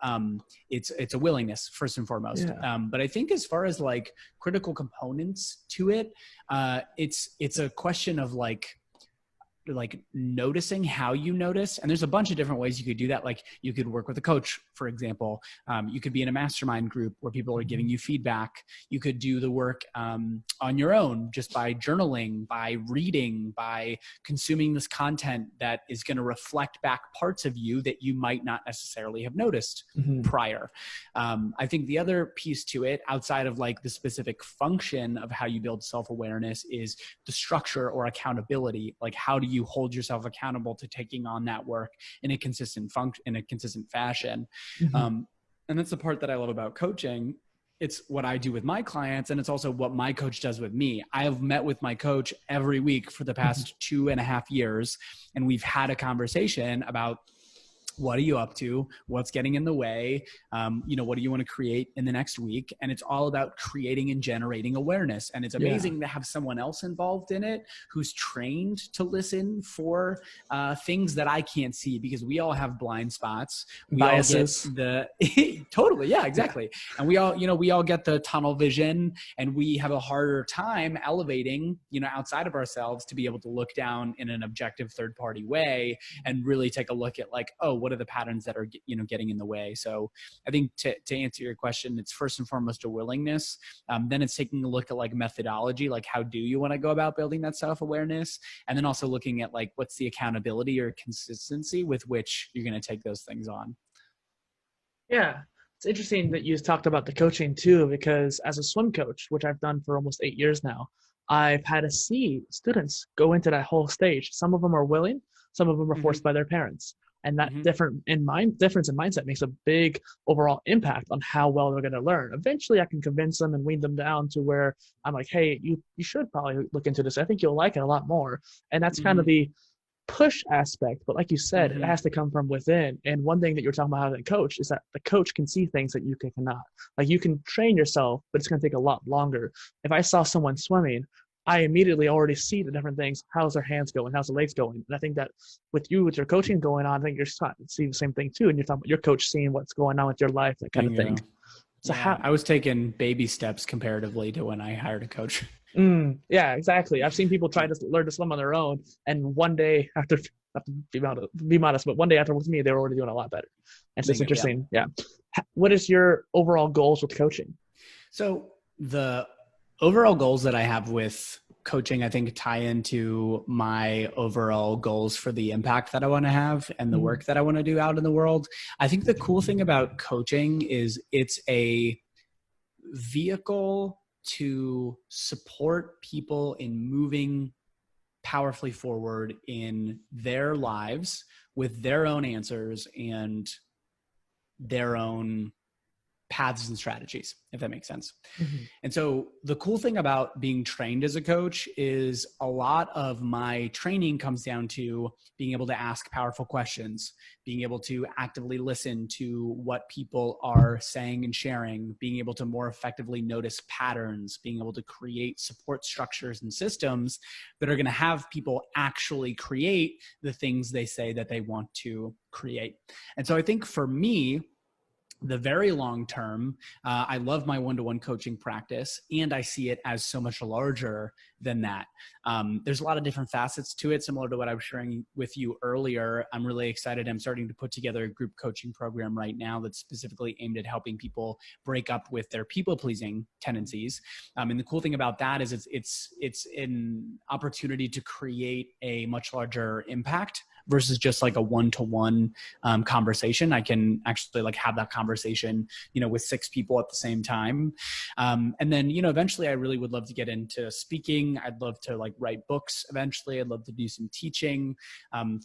it's a willingness, first and foremost. Yeah. But I think as far as like critical components to it, it's a question of like noticing how you notice. And there's a bunch of different ways you could do that. Like you could work with a coach, for example. You could be in a mastermind group where people are giving you feedback. You could do the work on your own, just by journaling, by reading, by consuming this content that is going to reflect back parts of you that you might not necessarily have noticed prior. I think the other piece to it, outside of like the specific function of how you build self-awareness, is the structure or accountability. Like how do you hold yourself accountable to taking on that work in a consistent fashion? And that's the part that I love about coaching. It's what I do with my clients, and it's also what my coach does with me. I have met with my coach every week for the past 2.5 years, and we've had a conversation about, what are you up to? What's getting in the way? What do you want to create in the next week? And it's all about creating and generating awareness. And it's amazing to have someone else involved in it who's trained to listen for things that I can't see, because we all have blind spots. We Biases. all get totally. Yeah, exactly. And we all get the tunnel vision, and we have a harder time elevating, outside of ourselves, to be able to look down in an objective third party way and really take a look at like, oh, what are the patterns that are, getting in the way? So I think to answer your question, it's first and foremost a willingness. Then it's taking a look at like methodology, like how do you want to go about building that self-awareness? And then also looking at like, what's the accountability or consistency with which you're going to take those things on. Yeah. It's interesting that you talked about the coaching too, because as a swim coach, which I've done for almost 8 years now, I've had to see students go into that whole stage. Some of them are willing, some of them are forced by their parents. And that difference in mindset makes a big overall impact on how well they're going to learn. Eventually, I can convince them and wean them down to where I'm like, hey, you should probably look into this. I think you'll like it a lot more. And that's kind of the push aspect. But like you said, it has to come from within. And one thing that you're talking about as a coach is that the coach can see things that you cannot. Like you can train yourself, but it's going to take a lot longer. If I saw someone swimming, I immediately already see the different things. How's their hands going? How's the legs going? And I think that with your coaching going on, I think you're seeing the same thing too. And you're talking about your coach seeing what's going on with your life, that kind of thing. So I was taking baby steps comparatively to when I hired a coach. Yeah, exactly. I've seen people try to learn to swim on their own, and one day after, not to be modest, but one day after with me, they were already doing a lot better. And so it's interesting. Yeah. What is your overall goals with coaching? So the overall goals that I have with coaching, I think, tie into my overall goals for the impact that I want to have and the work that I want to do out in the world. I think the cool thing about coaching is it's a vehicle to support people in moving powerfully forward in their lives with their own answers and their own paths and strategies, if that makes sense. And so the cool thing about being trained as a coach is a lot of my training comes down to being able to ask powerful questions, being able to actively listen to what people are saying and sharing, being able to more effectively notice patterns, being able to create support structures and systems that are going to have people actually create the things they say that they want to create. And so I think for me, the very long term, I love my one-to-one coaching practice, and I see it as so much larger than that. There's a lot of different facets to it, similar to what I was sharing with you earlier. I'm really excited. I'm starting to put together a group coaching program right now that's specifically aimed at helping people break up with their people-pleasing tendencies. And the cool thing about that is it's an opportunity to create a much larger impact versus just like a one-to-one conversation. I can actually like have that conversation, with 6 people at the same time. And then, eventually I really would love to get into speaking. I'd love to like write books eventually. I'd love to do some teaching.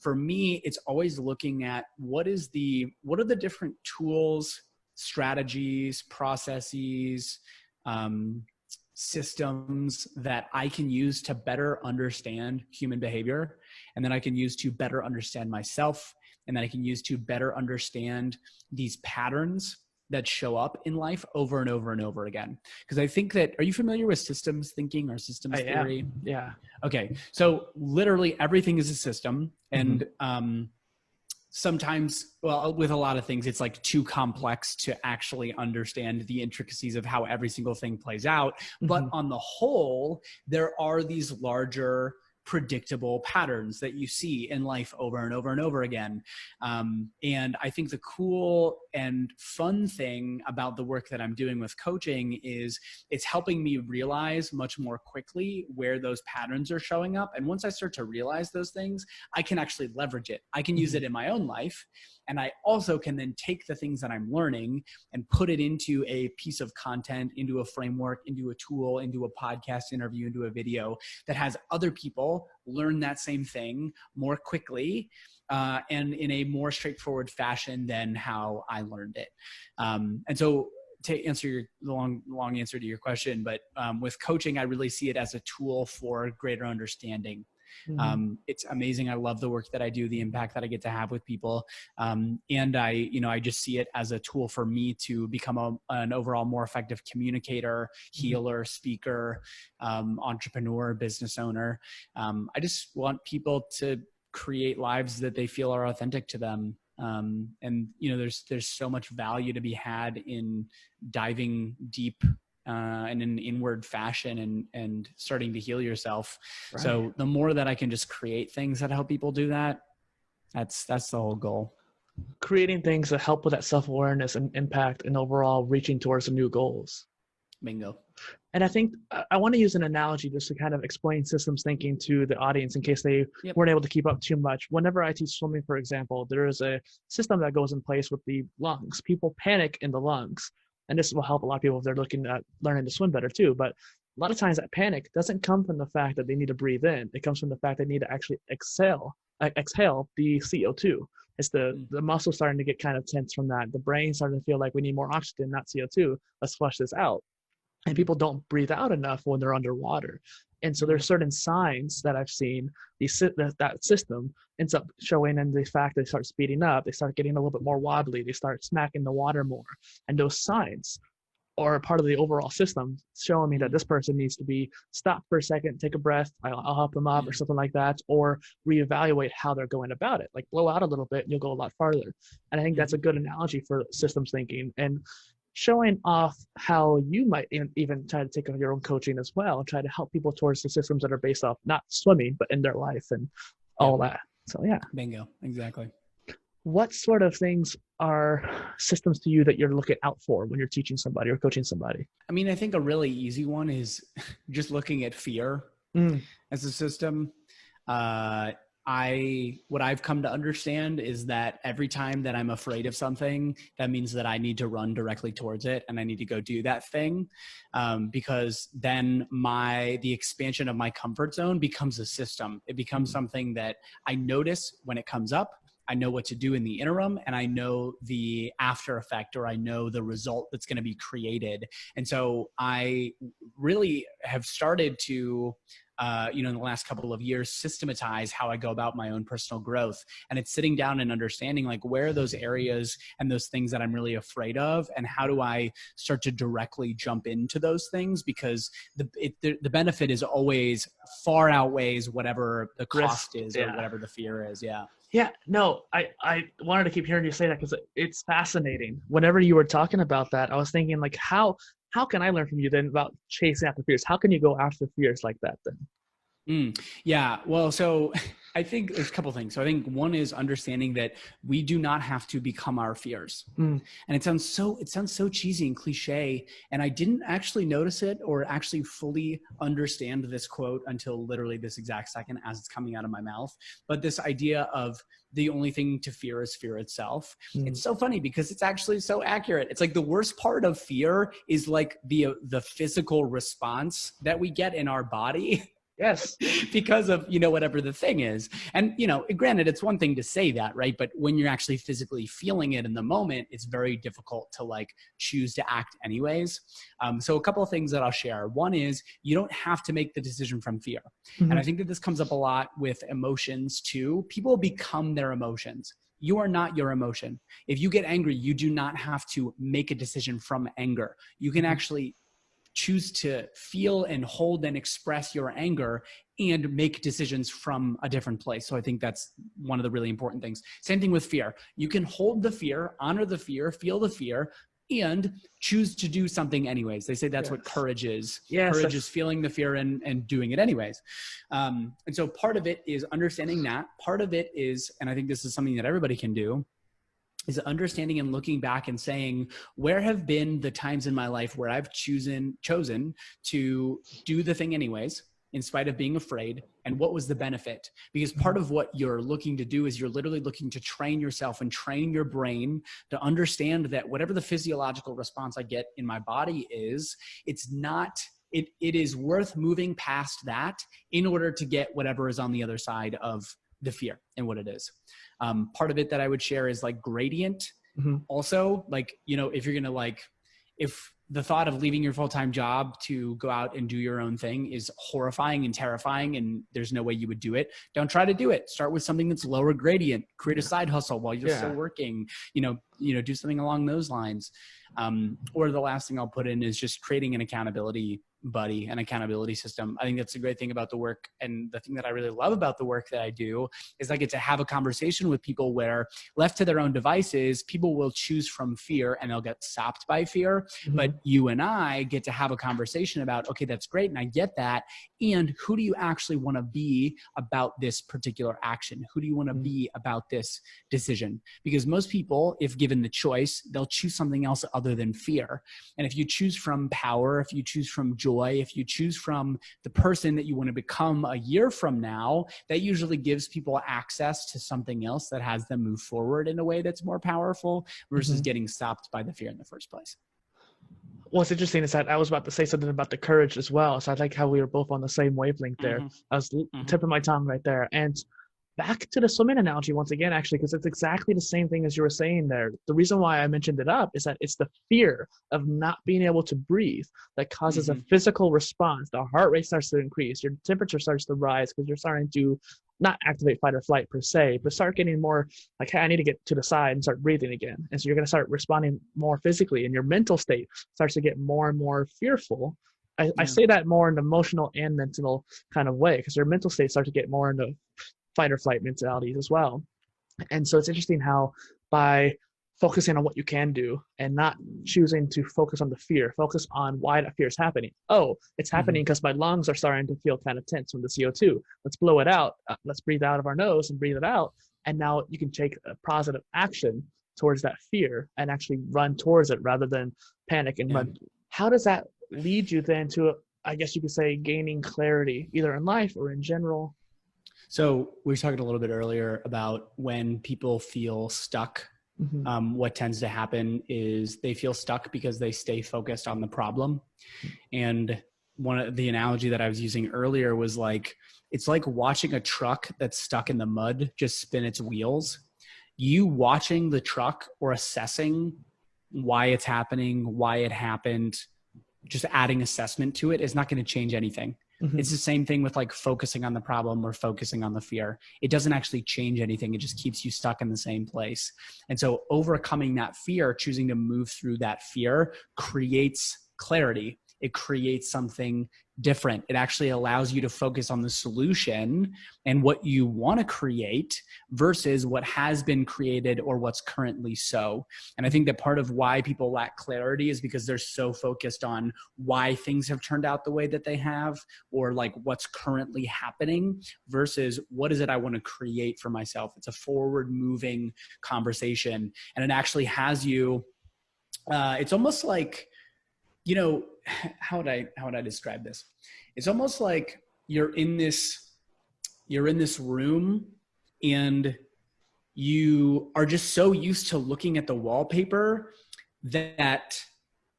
For me, it's always looking at what are the different tools, strategies, processes, systems that I can use to better understand human behavior, and then I can use to better understand myself, and then I can use to better understand these patterns that show up in life over and over and over again. Because I think that, are you familiar with systems thinking or systems theory? Yeah. Okay. So literally everything is a system. And sometimes, well, with a lot of things, it's like too complex to actually understand the intricacies of how every single thing plays out. But on the whole, there are these larger predictable patterns that you see in life over and over and over again. And I think the cool and fun thing about the work that I'm doing with coaching is it's helping me realize much more quickly where those patterns are showing up. And once I start to realize those things, I can actually leverage it. I can use it in my own life. And I also can then take the things that I'm learning and put it into a piece of content, into a framework, into a tool, into a podcast interview, into a video that has other people learn that same thing more quickly and in a more straightforward fashion than how I learned it. And so to answer the long answer to your question, but with coaching, I really see it as a tool for greater understanding. It's amazing. I love the work that I do, the impact that I get to have with people. And I just see it as a tool for me to become an overall more effective communicator, healer, speaker, entrepreneur, business owner. I just want people to create lives that they feel are authentic to them. And there's so much value to be had in diving deep in an inward fashion and starting to heal yourself. Right. So the more that I can just create things that help people do that, that's the whole goal. Creating things that help with that self-awareness and impact and overall reaching towards the new goals. Bingo. And I think I want to use an analogy just to kind of explain systems thinking to the audience in case they weren't able to keep up too much. Whenever I teach swimming, for example, there is a system that goes in place with the lungs. People panic in the lungs. And this will help a lot of people if they're looking at learning to swim better too. But a lot of times that panic doesn't come from the fact that they need to breathe in. It comes from the fact they need to actually exhale the CO2. It's the muscles starting to get kind of tense from that. The brain starting to feel like we need more oxygen, not CO2. Let's flush this out. And people don't breathe out enough when they're underwater. And so there's certain signs that I've seen that system ends up showing in the fact they start speeding up, they start getting a little bit more wobbly, they start smacking the water more. And those signs are part of the overall system showing me that this person needs to be stopped for a second, take a breath, I'll help them up or something like that, or reevaluate how they're going about it. Like blow out a little bit and you'll go a lot farther. And I think that's a good analogy for systems thinking. And showing off how you might even try to take on your own coaching as well and try to help people towards the systems that are based off not swimming, but in their life and all that. So yeah. Bingo. Exactly. What sort of things are systems to you that you're looking out for when you're teaching somebody or coaching somebody? I mean, I think a really easy one is just looking at fear as a system. What I've come to understand is that every time that I'm afraid of something, that means that I need to run directly towards it and I need to go do that thing. Because then the expansion of my comfort zone becomes a system. It becomes something that I notice when it comes up. I know what to do in the interim, and I know the after effect, or I know the result that's going to be created. And so I really have started to in the last couple of years, systematize how I go about my own personal growth. And it's sitting down and understanding like where are those areas and those things that I'm really afraid of, and how do I start to directly jump into those things, because the benefit is always far outweighs whatever the cost is or whatever the fear is. Yeah. Yeah, no, I wanted to keep hearing you say that because it's fascinating. Whenever you were talking about that, I was thinking like, how can I learn from you then about chasing after fears? How can you go after fears like that then? Yeah. Well, so I think there's a couple things. So I think one is understanding that we do not have to become our fears. And it sounds so cheesy and cliche. And I didn't actually notice it or actually fully understand this quote until literally this exact second as it's coming out of my mouth. But this idea of the only thing to fear is fear itself. It's so funny because it's actually so accurate. It's like the worst part of fear is like the physical response that we get in our body. Yes. Because of, whatever the thing is. And, granted, it's one thing to say that, right? But when you're actually physically feeling it in the moment, it's very difficult to like choose to act anyways. So a couple of things that I'll share. One is you don't have to make the decision from fear. And I think that this comes up a lot with emotions too. People become their emotions. You are not your emotion. If you get angry, you do not have to make a decision from anger. You can actually choose to feel and hold and express your anger and make decisions from a different place. So I think that's one of the really important things. Same thing with fear. You can hold the fear, honor the fear, feel the fear, and choose to do something anyways. They say that's what courage is. Yes, courage is feeling the fear and doing it anyways. And so part of it is understanding that. Part of it is, and I think this is something that everybody can do, is understanding and looking back and saying, where have been the times in my life where I've chosen to do the thing anyways, in spite of being afraid, and what was the benefit? Because part of what you're looking to do is you're literally looking to train yourself and train your brain to understand that whatever the physiological response I get in my body is, it is worth moving past that in order to get whatever is on the other side of the fear and what it is. Part of it that I would share is like gradient. Also, like, if you're going to if the thought of leaving your full-time job to go out and do your own thing is horrifying and terrifying, and there's no way you would do it, don't try to do it. Start with something that's lower gradient, create a side hustle while you're still working, do something along those lines. Or the last thing I'll put in is just creating an accountability buddy, an accountability system. I think that's a great thing about the work. And the thing that I really love about the work that I do is I get to have a conversation with people where, left to their own devices, people will choose from fear and they'll get stopped by fear. But you and I get to have a conversation about, okay, that's great. And I get that. And who do you actually want to be about this particular action? Who do you want to be about this decision? Because most people, if given the choice, they'll choose something else other than fear. And if you choose from power, if you choose from joy, if you choose from the person that you want to become a year from now, that usually gives people access to something else that has them move forward in a way that's more powerful versus getting stopped by the fear in the first place. What's interesting is that I was about to say something about the courage as well. So I like how we were both on the same wavelength there. I was tipping my tongue right there. And back to the swimming analogy once again, actually, because it's exactly the same thing as you were saying there. The reason why I mentioned it up is that it's the fear of not being able to breathe that causes a physical response. The heart rate starts to increase. Your temperature starts to rise because you're starting to not activate fight or flight per se, but start getting more like, hey, I need to get to the side and start breathing again. And so you're going to start responding more physically, and your mental state starts to get more and more fearful. I say that more in an emotional and mental kind of way, because your mental state starts to get more into fight or flight mentalities as well. And so it's interesting how by focusing on what you can do and not choosing to focus on the fear, focus on why that fear is happening. Oh, it's happening because my lungs are starting to feel kind of tense from the CO2. Let's blow it out. Let's breathe out of our nose and breathe it out. And now you can take a positive action towards that fear and actually run towards it rather than panic and run. How does that lead you then to, I guess you could say, gaining clarity either in life or in general? So we were talking a little bit earlier about when people feel stuck. What tends to happen is they feel stuck because they stay focused on the problem. And one of the analogy that I was using earlier was like, it's like watching a truck that's stuck in the mud just spin its wheels. You watching the truck or assessing why it's happening, why it happened, just adding assessment to it is not going to change anything. Mhm. It's the same thing with like focusing on the problem or focusing on the fear. It doesn't actually change anything. It just keeps you stuck in the same place. And so overcoming that fear, choosing to move through that fear, creates clarity. It creates something different. It actually allows you to focus on the solution and what you want to create versus what has been created or what's currently so. And I think that part of why people lack clarity is because they're so focused on why things have turned out the way that they have, or like what's currently happening versus what is it I want to create for myself. It's a forward moving conversation, and it actually has you, it's almost like, you know, how would I describe this? It's almost like you're in this room and you are just so used to looking at the wallpaper that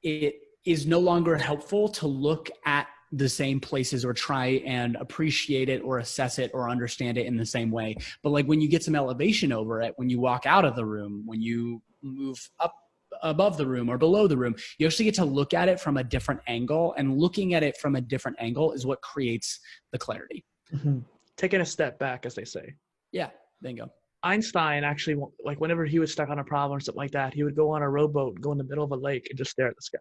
it is no longer helpful to look at the same places or try and appreciate it or assess it or understand it in the same way. But like when you get some elevation over it, when you walk out of the room, when you move up above the room or below the room, you actually get to look at it from a different angle, and looking at it from a different angle is what creates the clarity. Mm-hmm. Taking a step back, as they say. Yeah, bingo. Einstein actually, like whenever he was stuck on a problem or something like that, he would go on a rowboat and go in the middle of a lake and just stare at the sky.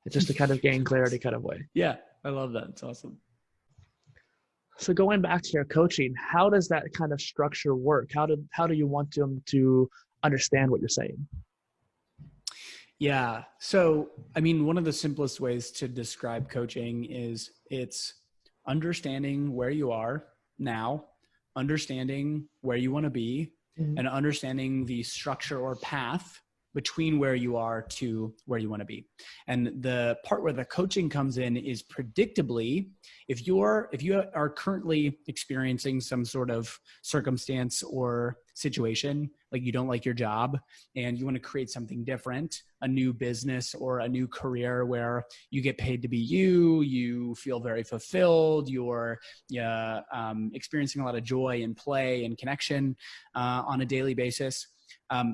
It's just to kind of gain clarity kind of way. Yeah, I love that. It's awesome. So going back to your coaching, how does that kind of structure work? How do you want them to understand what you're saying? Yeah. So, I mean, one of the simplest ways to describe coaching is it's understanding where you are now, understanding where you want to be, and understanding the structure or path between where you are to where you want to be. And the part where the coaching comes in is predictably, if you are currently experiencing some sort of circumstance or situation, like you don't like your job and you want to create something different, a new business or a new career where you get paid to be you feel very fulfilled, you're experiencing a lot of joy and play and connection on a daily basis.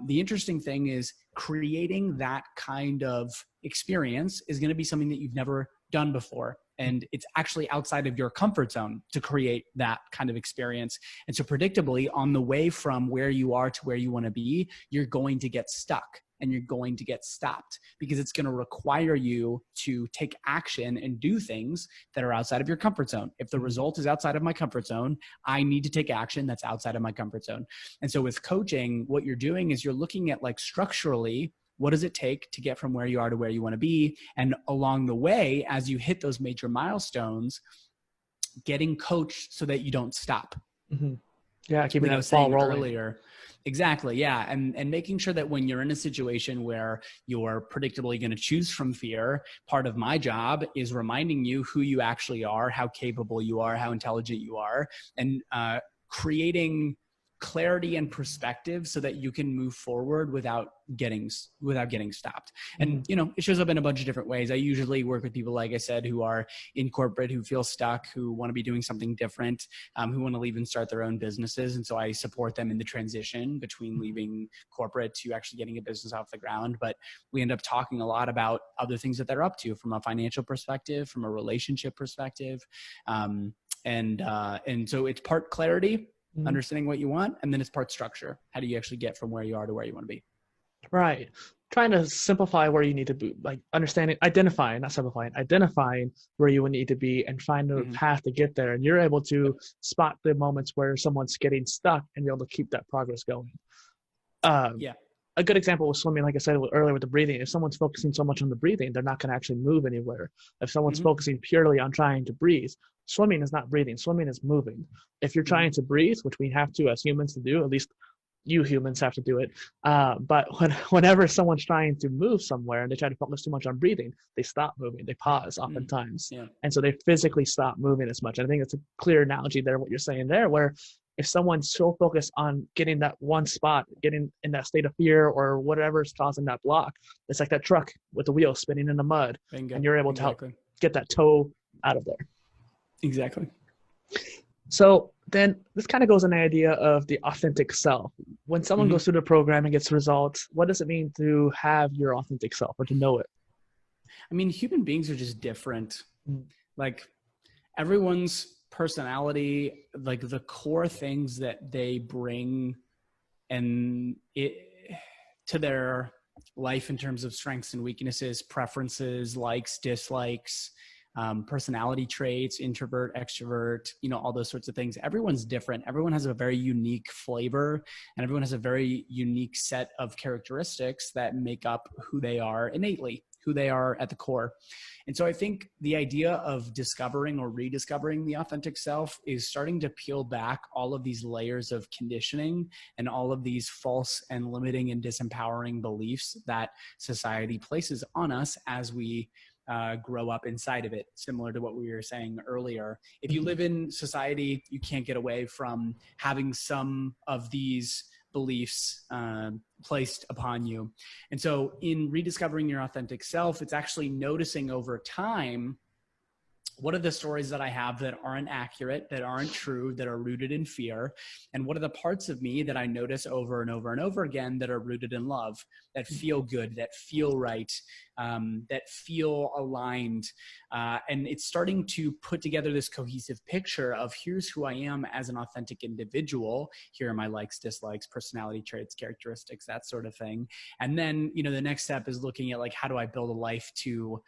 The interesting thing is creating that kind of experience is going to be something that you've never done before. And it's actually outside of your comfort zone to create that kind of experience. And so predictably, on the way from where you are to where you want to be, you're going to get stuck and you're going to get stopped because it's going to require you to take action and do things that are outside of your comfort zone. If the result is outside of my comfort zone, I need to take action that's outside of my comfort zone. And so with coaching, what you're doing is you're looking at like structurally, what does it take to get from where you are to where you want to be? And along the way, as you hit those major milestones, getting coached so that you don't stop. Mm-hmm. Yeah, keeping that that ball rolling. Earlier. Exactly. Yeah. And making sure that when you're in a situation where you're predictably going to choose from fear, part of my job is reminding you who you actually are, how capable you are, how intelligent you are, and creating clarity and perspective so that you can move forward without getting stopped. And, it shows up in a bunch of different ways. I usually work with people, like I said, who are in corporate, who feel stuck, who want to be doing something different, who want to leave and start their own businesses. And so I support them in the transition between leaving corporate to actually getting a business off the ground. But we end up talking a lot about other things that they're up to from a financial perspective, from a relationship perspective. And so it's part clarity, understanding what you want, and then it's part structure. How do you actually get from where you are to where you want to be? Right. Trying to simplify where you need to be, like identifying where you need to be and find a path to get there. And you're able to spot the moments where someone's getting stuck and be able to keep that progress going. A good example was swimming, like I said earlier with the breathing. If someone's focusing so much on the breathing, they're not going to actually move anywhere. If someone's focusing purely on trying to breathe, swimming is not breathing. Swimming is moving. If you're trying to breathe, which we have to as humans to do, at least you humans have to do it. But whenever someone's trying to move somewhere and they try to focus too much on breathing, they stop moving. They pause oftentimes. And so they physically stop moving as much. And I think it's a clear analogy there, what you're saying there, where if someone's so focused on getting that one spot, getting in that state of fear or whatever's causing that block, it's like that truck with the wheel spinning in the mud. Bingo. And you're able to help get that toe out of there. Exactly. So then this kind of goes in the idea of the authentic self. When someone goes through the program and gets results, what does it mean to have your authentic self or to know it? I mean, human beings are just different. Like everyone's personality, like the core things that they bring and to their life in terms of strengths and weaknesses, preferences, likes, dislikes, personality traits, introvert, extrovert, all those sorts of things. Everyone's different. Everyone has a very unique flavor, and everyone has a very unique set of characteristics that make up who they are innately, who they are at the core. And so I think the idea of discovering or rediscovering the authentic self is starting to peel back all of these layers of conditioning and all of these false and limiting and disempowering beliefs that society places on us as we grow up inside of it, similar to what we were saying earlier. If you live in society, you can't get away from having some of these beliefs placed upon you. And so in rediscovering your authentic self, it's actually noticing over time, what are the stories that I have that aren't accurate, that aren't true, that are rooted in fear? And what are the parts of me that I notice over and over and over again that are rooted in love, that feel good, that feel right, that feel aligned? And it's starting to put together this cohesive picture of here's who I am as an authentic individual. Here are my likes, dislikes, personality traits, characteristics, that sort of thing. And then, the next step is looking at how do I build a life to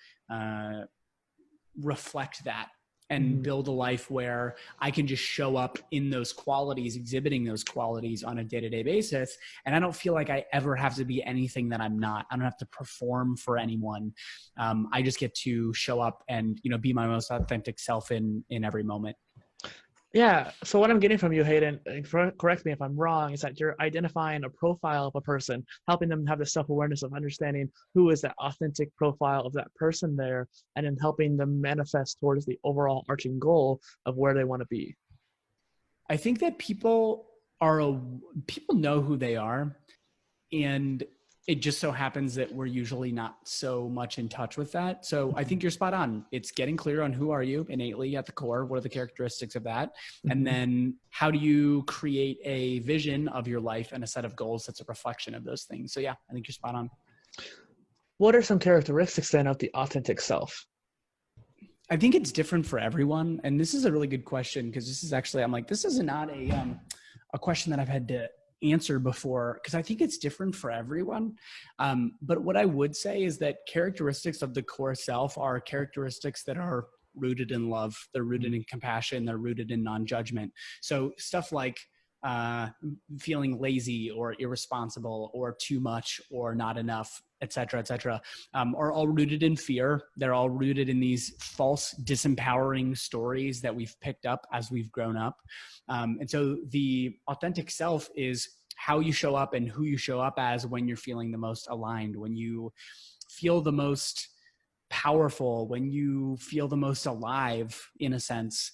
reflect that and build a life where I can just show up in those qualities, exhibiting those qualities on a day-to-day basis. And I don't feel like I ever have to be anything that I'm not. I don't have to perform for anyone. I just get to show up and, be my most authentic self in every moment. Yeah. So what I'm getting from you, Hayden, correct me if I'm wrong, is that you're identifying a profile of a person, helping them have the self-awareness of understanding who is that authentic profile of that person there, and then helping them manifest towards the overall arching goal of where they want to be. I think that people know who they are, and it just so happens that we're usually not so much in touch with that. So I think you're spot on. It's getting clear on who are you innately at the core. What are the characteristics of that? And then how do you create a vision of your life and a set of goals that's a reflection of those things? So yeah, I think you're spot on. What are some characteristics then of the authentic self? I think it's different for everyone. And this is a really good question, because this is actually, I'm like, this is not a question that I've had to answer before, because I think it's different for everyone. But what I would say is that characteristics of the core self are characteristics that are rooted in love. They're rooted in compassion. They're rooted in non-judgment. So stuff like feeling lazy or irresponsible or too much or not enough, et cetera, are all rooted in fear. They're all rooted in these false, disempowering stories that we've picked up as we've grown up. And so the authentic self is how you show up and who you show up as when you're feeling the most aligned, when you feel the most powerful, when you feel the most alive, in a sense.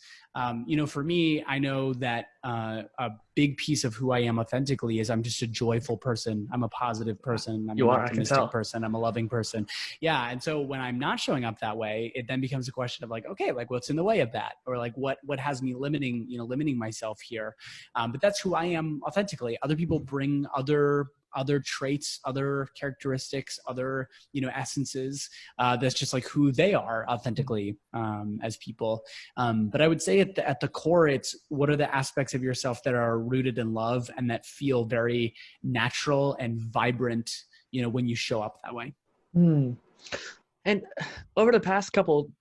For me, I know that a big piece of who I am authentically is I'm just a joyful person. I'm a positive person. I'm an optimistic person. I'm a loving person. Yeah. And so when I'm not showing up that way, it then becomes a question of okay, what's in the way of that? Or what has me limiting myself here? But that's who I am authentically. Other people bring other traits, other characteristics, other, essences. That's just who they are authentically as people. But I would say at the core, it's what are the aspects of yourself that are rooted in love and that feel very natural and vibrant, when you show up that way. And over the past couple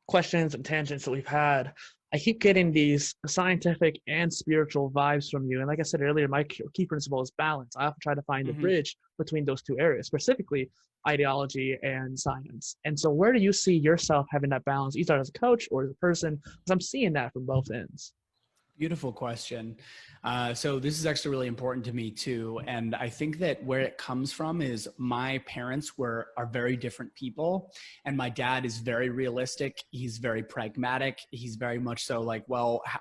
questions and tangents that we've had, I keep getting these scientific and spiritual vibes from you. And like I said earlier, my key principle is balance. I often try to find the bridge between those two areas, specifically ideology and science. And so where do you see yourself having that balance, either as a coach or as a person? Because I'm seeing that from both ends. Beautiful question. So this is actually really important to me too. And I think that where it comes from is my parents are very different people. And my dad is very realistic. He's very pragmatic. He's very much so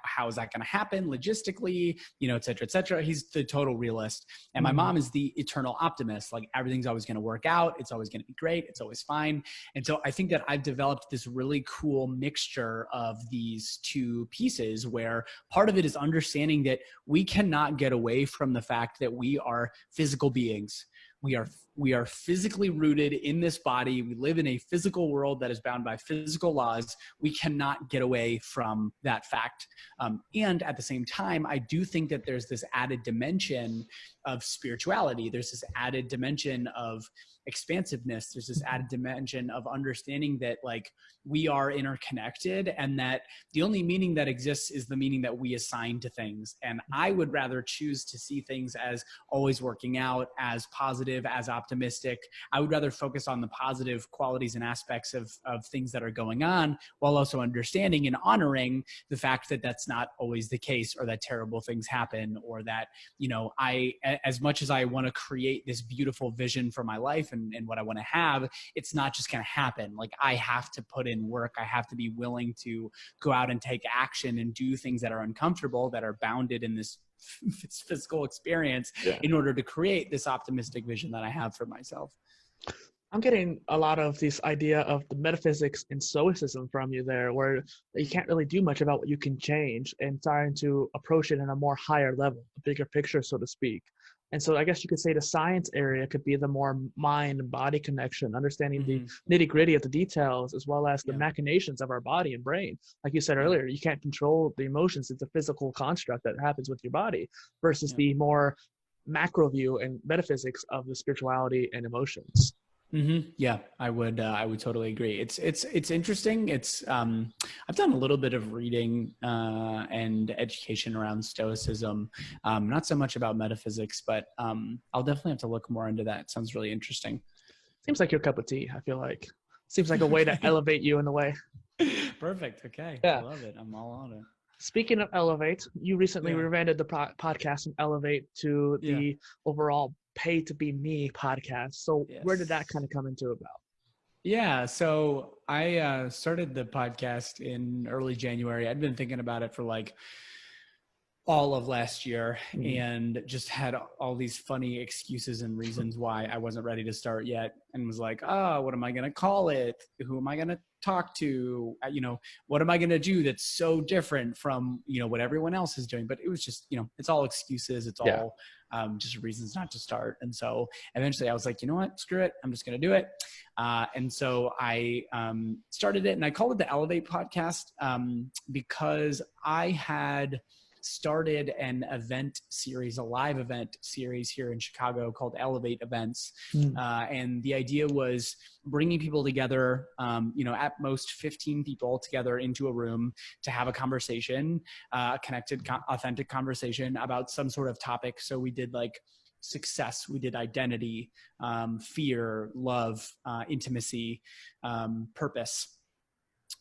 how is that going to happen logistically, et cetera, et cetera. He's the total realist. And my mom is the eternal optimist. Everything's always going to work out. It's always going to be great. It's always fine. And so I think that I've developed this really cool mixture of these two pieces, where part of it is understanding that we cannot get away from the fact that we are physical beings. We are we are physically rooted in this body. We live in a physical world that is bound by physical laws. We cannot get away from that fact. And at the same time, I do think that there's this added dimension of spirituality. There's this added dimension of expansiveness. There's this added dimension of understanding that like we are interconnected, and that the only meaning that exists is the meaning that we assign to things. And I would rather choose to see things as always working out, as positive, as optimistic. I would rather focus on the positive qualities and aspects of things that are going on, while also understanding and honoring the fact that that's not always the case, or that terrible things happen, or that, you know, as much as I want to create this beautiful vision for my life and what I want to have, it's not just going to happen. Like, I have to put in work. I have to be willing to go out and take action and do things that are uncomfortable, that are bounded in this physical experience, in order to create this optimistic vision that I have for myself. I'm getting a lot of this idea of the metaphysics and stoicism from you there, where you can't really do much about what you can change, and starting to approach it in a more higher level, a bigger picture, so to speak. And so I guess you could say the science area could be the more mind-body connection, understanding the nitty-gritty of the details, as well as the machinations of our body and brain. Like you said earlier, you can't control the emotions. It's a physical construct that happens with your body, versus the more macro view and metaphysics of the spirituality and emotions. Yeah, I would totally agree. It's interesting. I've done a little bit of reading and education around stoicism, not so much about metaphysics, but I'll definitely have to look more into that. It sounds really interesting. Seems like your cup of tea, I feel like. Seems like a way to elevate you in a way. Perfect. Okay. Yeah. I love it. I'm all on it. Speaking of elevate, you recently rebranded the podcast from Elevate to the overall Pay to Be Me podcast. So where did that kind of come into about? Yeah. So I started the podcast in early January. I'd been thinking about it for like all of last year, and just had all these funny excuses and reasons why I wasn't ready to start yet, and was like, oh, what am I going to call it? Who am I going to talk to? You know, what am I going to do that's so different from, you know, what everyone else is doing? But it was just, you know, it's all excuses. It's all just reasons not to start. And so eventually I was like, you know what, screw it. I'm just going to do it. And so I started it, and I called it the Elevate podcast because I had started an event series, a live event series here in Chicago called Elevate Events. And the idea was bringing people together, you know, at most 15 people together into a room to have a conversation, connected, authentic conversation about some sort of topic. So we did like success, we did identity, fear, love, intimacy, purpose.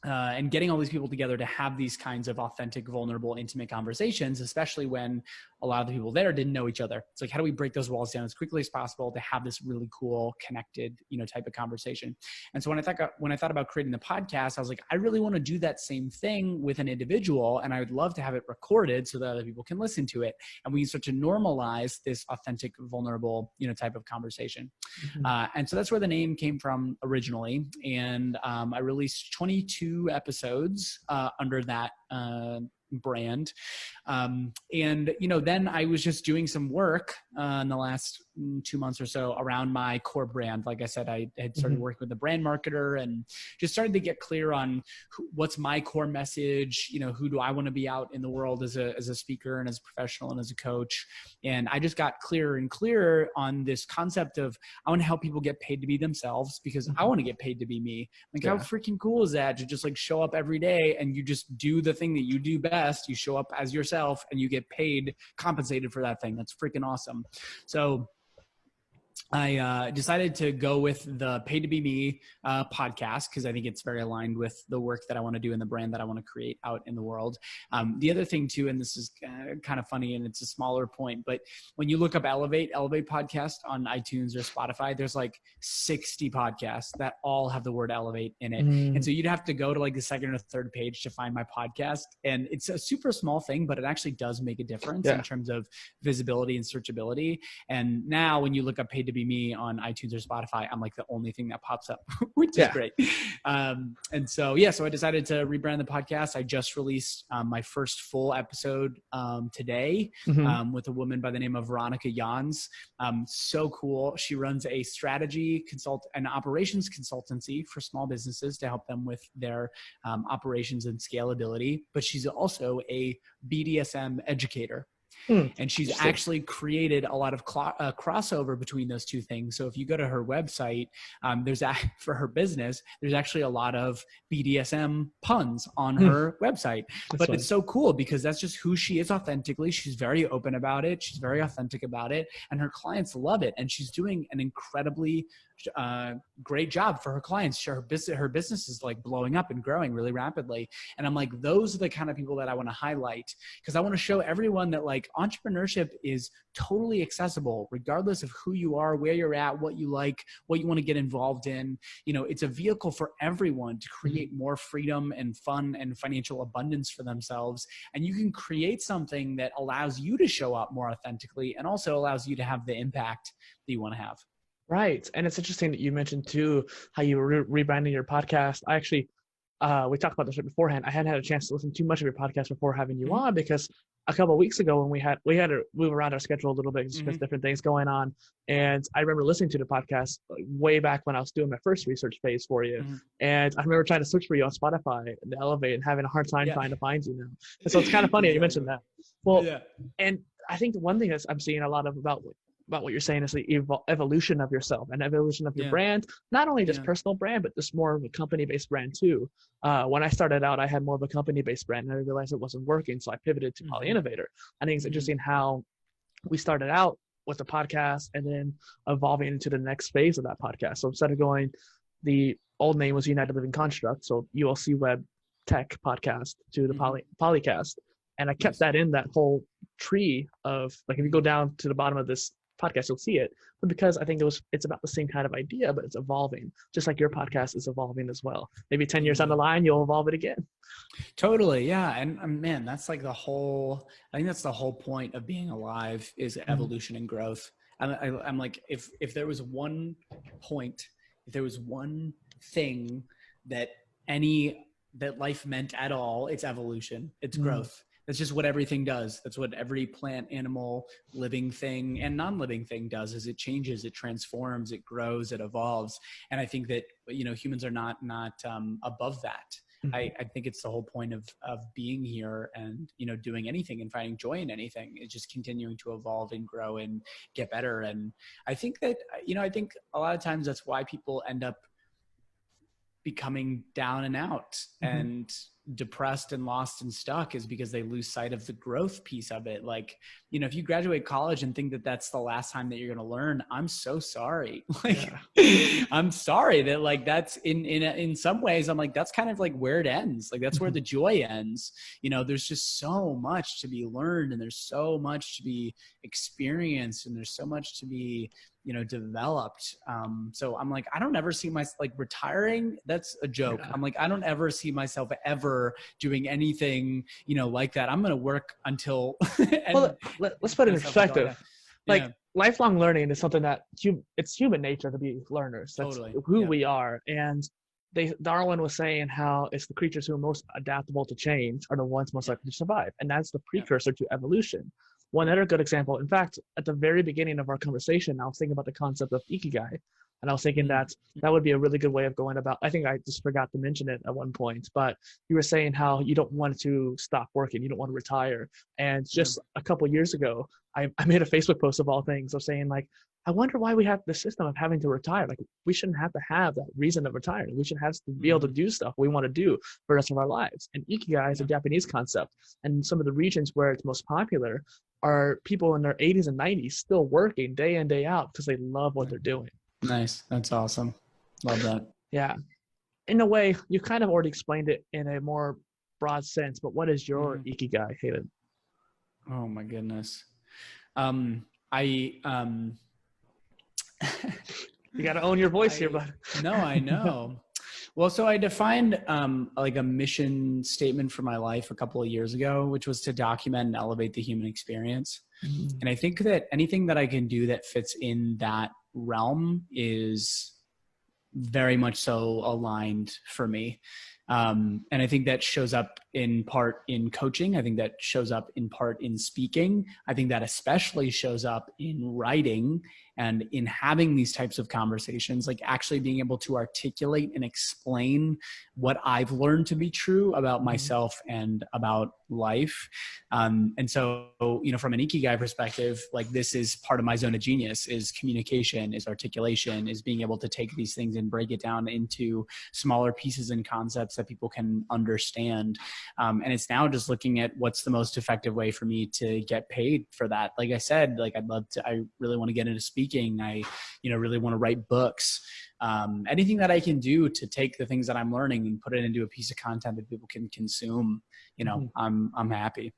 And getting all these people together to have these kinds of authentic, vulnerable, intimate conversations, especially when a lot of the people there didn't know each other. It's like, how do we break those walls down as quickly as possible to have this really cool, connected, you know, type of conversation? And so when I thought about creating the podcast, I was like, I really want to do that same thing with an individual, and I would love to have it recorded so that other people can listen to it, and we can start to normalize this authentic, vulnerable, you know, type of conversation. And so that's where the name came from originally. And I released 22 episodes under that brand. And, you know, then I was just doing some work in the last 2 months or so around my core brand. Like I said, I had started working with a brand marketer and just started to get clear on what's my core message. You know, who do I want to be out in the world as a speaker and as a professional and as a coach. And I just got clearer and clearer on this concept of, I want to help people get paid to be themselves, because I want to get paid to be me. Like, how freaking cool is that, to just like show up every day and you just do the thing that you do best. You show up as yourself and you get paid, compensated for that thing. That's freaking awesome. So I decided to go with the Pay to Be Me podcast, because I think it's very aligned with the work that I want to do and the brand that I want to create out in the world. The other thing too, and this is kind of funny and it's a smaller point, but when you look up Elevate podcast on iTunes or Spotify, there's like 60 podcasts that all have the word Elevate in it. And so you'd have to go to like the second or third page to find my podcast. And it's a super small thing, but it actually does make a difference in terms of visibility and searchability. And now when you look up Pay to Be Me on iTunes or Spotify, I'm like the only thing that pops up, which is great. And so, so I decided to rebrand the podcast. I just released my first full episode today Mm-hmm. with a woman by the name of Veronica Jans. So cool. She runs a strategy and operations consultancy for small businesses to help them with their operations and scalability. But she's also a BDSM educator. And she's actually created a lot of crossover between those two things. So if you go to her website, for her business, there's actually a lot of BDSM puns on her website. But it's so cool because that's just who she is authentically. She's very open about it. She's very authentic about it. And her clients love it. And she's doing an incredibly great job for her clients. Her business is like blowing up and growing really rapidly. And I'm like, those are the kind of people that I want to highlight, because I want to show everyone that like entrepreneurship is totally accessible, regardless of who you are, where you're at, what you like, what you want to get involved in. You know, it's a vehicle for everyone to create more freedom and fun and financial abundance for themselves. And you can create something that allows you to show up more authentically and also allows you to have the impact that you want to have. Right. And it's interesting that you mentioned too, how you were rebranding your podcast. I actually, we talked about this beforehand. I hadn't had a chance to listen too much of your podcast before having you on, because a couple of weeks ago when we had to move around our schedule a little bit just because different things going on. And I remember listening to the podcast way back when I was doing my first research phase for you. And I remember trying to search for you on Spotify and Elevate and having a hard time trying to find you now. And so it's kind of funny that you mentioned that. Well, and I think the one thing that I'm seeing a lot of about what you're saying is the evolution of yourself and evolution of your brand, not only just personal brand, but just more of a company-based brand too. When I started out, I had more of a company-based brand and I realized it wasn't working. So I pivoted to PolyInnovator. I think it's interesting how we started out with the podcast and then evolving into the next phase of that podcast. So instead of going, the old name was United Living Construct, so ULC Web Tech Podcast, to the Polycast. And I kept that in that whole tree of, like, if you go down to the bottom of this podcast, you'll see it. But because I think it's about the same kind of idea, but it's evolving, just like your podcast is evolving as well. Maybe 10 years down the line, you'll evolve it again. Totally. Yeah. And man, that's like I think that's the whole point of being alive, is evolution and growth. I'm like, if there was one point, if there was one thing that life meant at all, it's evolution, it's growth. That's just what everything does. That's what every plant, animal, living thing, and non-living thing does, is it changes, it transforms, it grows, it evolves. And I think that, humans are not above that. I think it's the whole point of being here and, doing anything and finding joy in anything. It's just continuing to evolve and grow and get better. And I think that, I think a lot of times that's why people end up becoming down and out and depressed and lost and stuck, is because they lose sight of the growth piece of it. Like, if you graduate college and think that that's the last time that you're going to learn, I'm so sorry. I'm sorry that, like, that's in some ways, I'm like, that's kind of like where it ends. Like, that's where the joy ends. There's just so much to be learned, and there's so much to be experienced, and there's so much to be, developed. So I'm like, I don't ever see myself like retiring. That's a joke. I'm like, I don't ever see myself ever doing anything, like that. I'm going to work until. Well, let's put it in perspective. Lifelong learning is something that it's human nature to be learners. That's who we are. And Darwin was saying how it's the creatures who are most adaptable to change are the ones most likely to survive. And that's the precursor to evolution. One other good example, in fact, at the very beginning of our conversation, I was thinking about the concept of ikigai. And I was thinking that would be a really good way of going about, I think I just forgot to mention it at one point, but you were saying how you don't want to stop working, you don't want to retire. And just a couple of years ago, I made a Facebook post of all things of saying, like, I wonder why we have the system of having to retire. Like, we shouldn't have to have that reason of retiring. We should have to be able to do stuff we want to do for the rest of our lives. And ikigai is a Japanese concept. And some of the regions where it's most popular are people in their 80s and 90s still working day in, day out because they love what they're doing. Nice. That's awesome. Love that. Yeah. In a way, you kind of already explained it in a more broad sense, but what is your ikigai, Hayden? Oh my goodness. You got to own your voice here, bud. No, I know. Well, so I defined like a mission statement for my life a couple of years ago, which was to document and elevate the human experience. And I think that anything that I can do that fits in that realm is very much so aligned for me. And I think that shows up in part in coaching. I think that shows up in part in speaking. I think that especially shows up in writing and in having these types of conversations, like actually being able to articulate and explain what I've learned to be true about myself and about life. And so, from an Ikigai perspective, like this is part of my zone of genius, is communication, is articulation, is being able to take these things and break it down into smaller pieces and concepts that people can understand. And it's now just looking at what's the most effective way for me to get paid for that. Like I said, like I really want to get into speaking. I, really want to write books. Anything that I can do to take the things that I'm learning and put it into a piece of content that people can consume, I'm happy.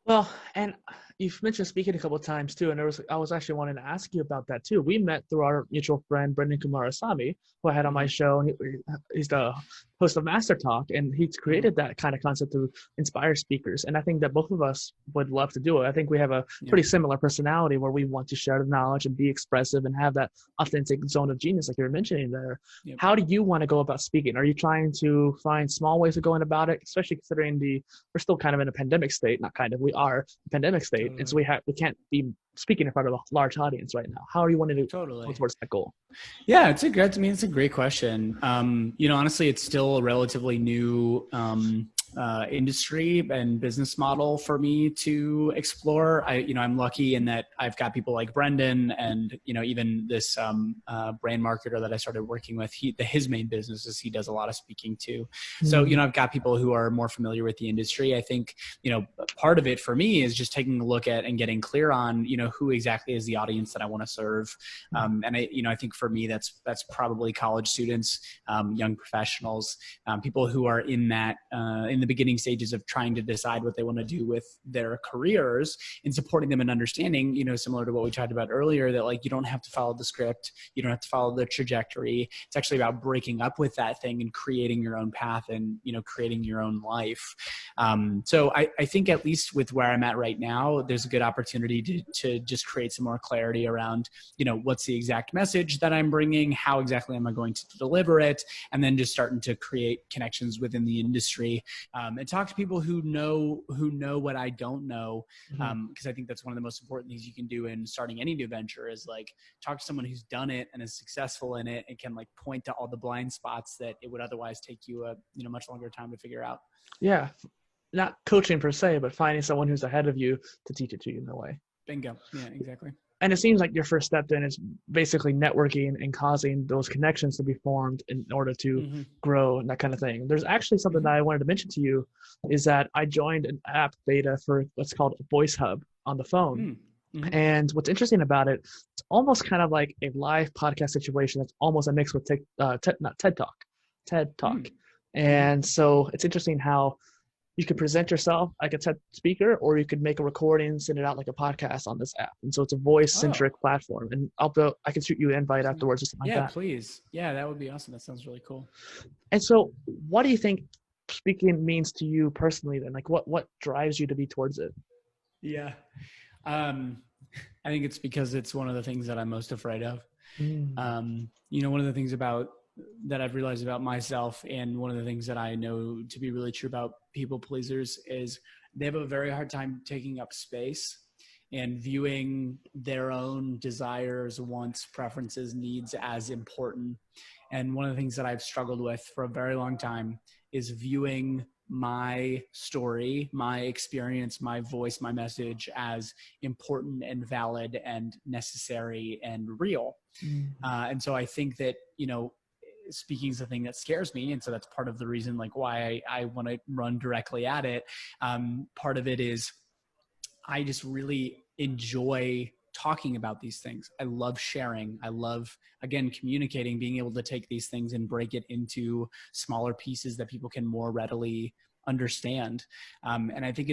Well, and you've mentioned speaking a couple of times too, and I was actually wanting to ask you about that too. We met through our mutual friend Brendan Kumarasamy, who I had on my show. He's the host of Master Talk, and he's created that kind of concept to inspire speakers. And I think that both of us would love to do it. I think we have a pretty similar personality where we want to share the knowledge and be expressive and have that authentic zone of genius, like you were mentioning there. Yep. How do you want to go about speaking? Are you trying to find small ways of going about it, especially considering we're still kind of in a pandemic state? Not kind of, we are a pandemic state, and so we can't be speaking in front of a large audience right now. How are you wanting to go towards that goal? Yeah, it's a great question. Honestly, it's still a relatively new industry and business model for me to explore. I'm lucky in that I've got people like Brendan and, even this brand marketer that I started working with, his main business is he does a lot of speaking too. So, I've got people who are more familiar with the industry. I think, part of it for me is just taking a look at and getting clear on, who exactly is the audience that I want to serve. And I think for me, that's probably college students, young professionals, people who are in that, in the beginning stages of trying to decide what they want to do with their careers, and supporting them in understanding, similar to what we talked about earlier, that like, you don't have to follow the script. You don't have to follow the trajectory. It's actually about breaking up with that thing and creating your own path and, creating your own life. So I think at least with where I'm at right now, there's a good opportunity to just create some more clarity around, what's the exact message that I'm bringing? How exactly am I going to deliver it? And then just starting to create connections within the industry. And talk to people who know what I don't know, because I think that's one of the most important things you can do in starting any new venture is like talk to someone who's done it and is successful in it and can like point to all the blind spots that it would otherwise take you a much longer time to figure out. Yeah, not coaching per se, but finding someone who's ahead of you to teach it to you in a way. Bingo. Yeah, exactly. And it seems like your first step then is basically networking and causing those connections to be formed in order to grow and that kind of thing. There's actually something that I wanted to mention to you is that I joined an app beta for what's called a Voice Hub on the phone. And what's interesting about it, it's almost kind of like a live podcast situation that's almost a mix with TED Talk. And so it's interesting how you could present yourself like a TED speaker, or you could make a recording and send it out like a podcast on this app. And so it's a voice-centric platform. And I can shoot you an invite afterwards or something like that. Yeah, please. Yeah, that would be awesome. That sounds really cool. And so what do you think speaking means to you personally then? Like what drives you to be towards it? Yeah. I think it's because it's one of the things that I'm most afraid of. One of the things that I've realized about myself, and one of the things that I know to be really true about people pleasers, is they have a very hard time taking up space and viewing their own desires, wants, preferences, needs as important. And one of the things that I've struggled with for a very long time is viewing my story, my experience, my voice, my message as important and valid and necessary and real. And so I think that, speaking is a thing that scares me. And so that's part of the reason like why I want to run directly at it. Part of it is I just really enjoy talking about these things. I love sharing. I love, again, communicating, being able to take these things and break it into smaller pieces that people can more readily understand. And I think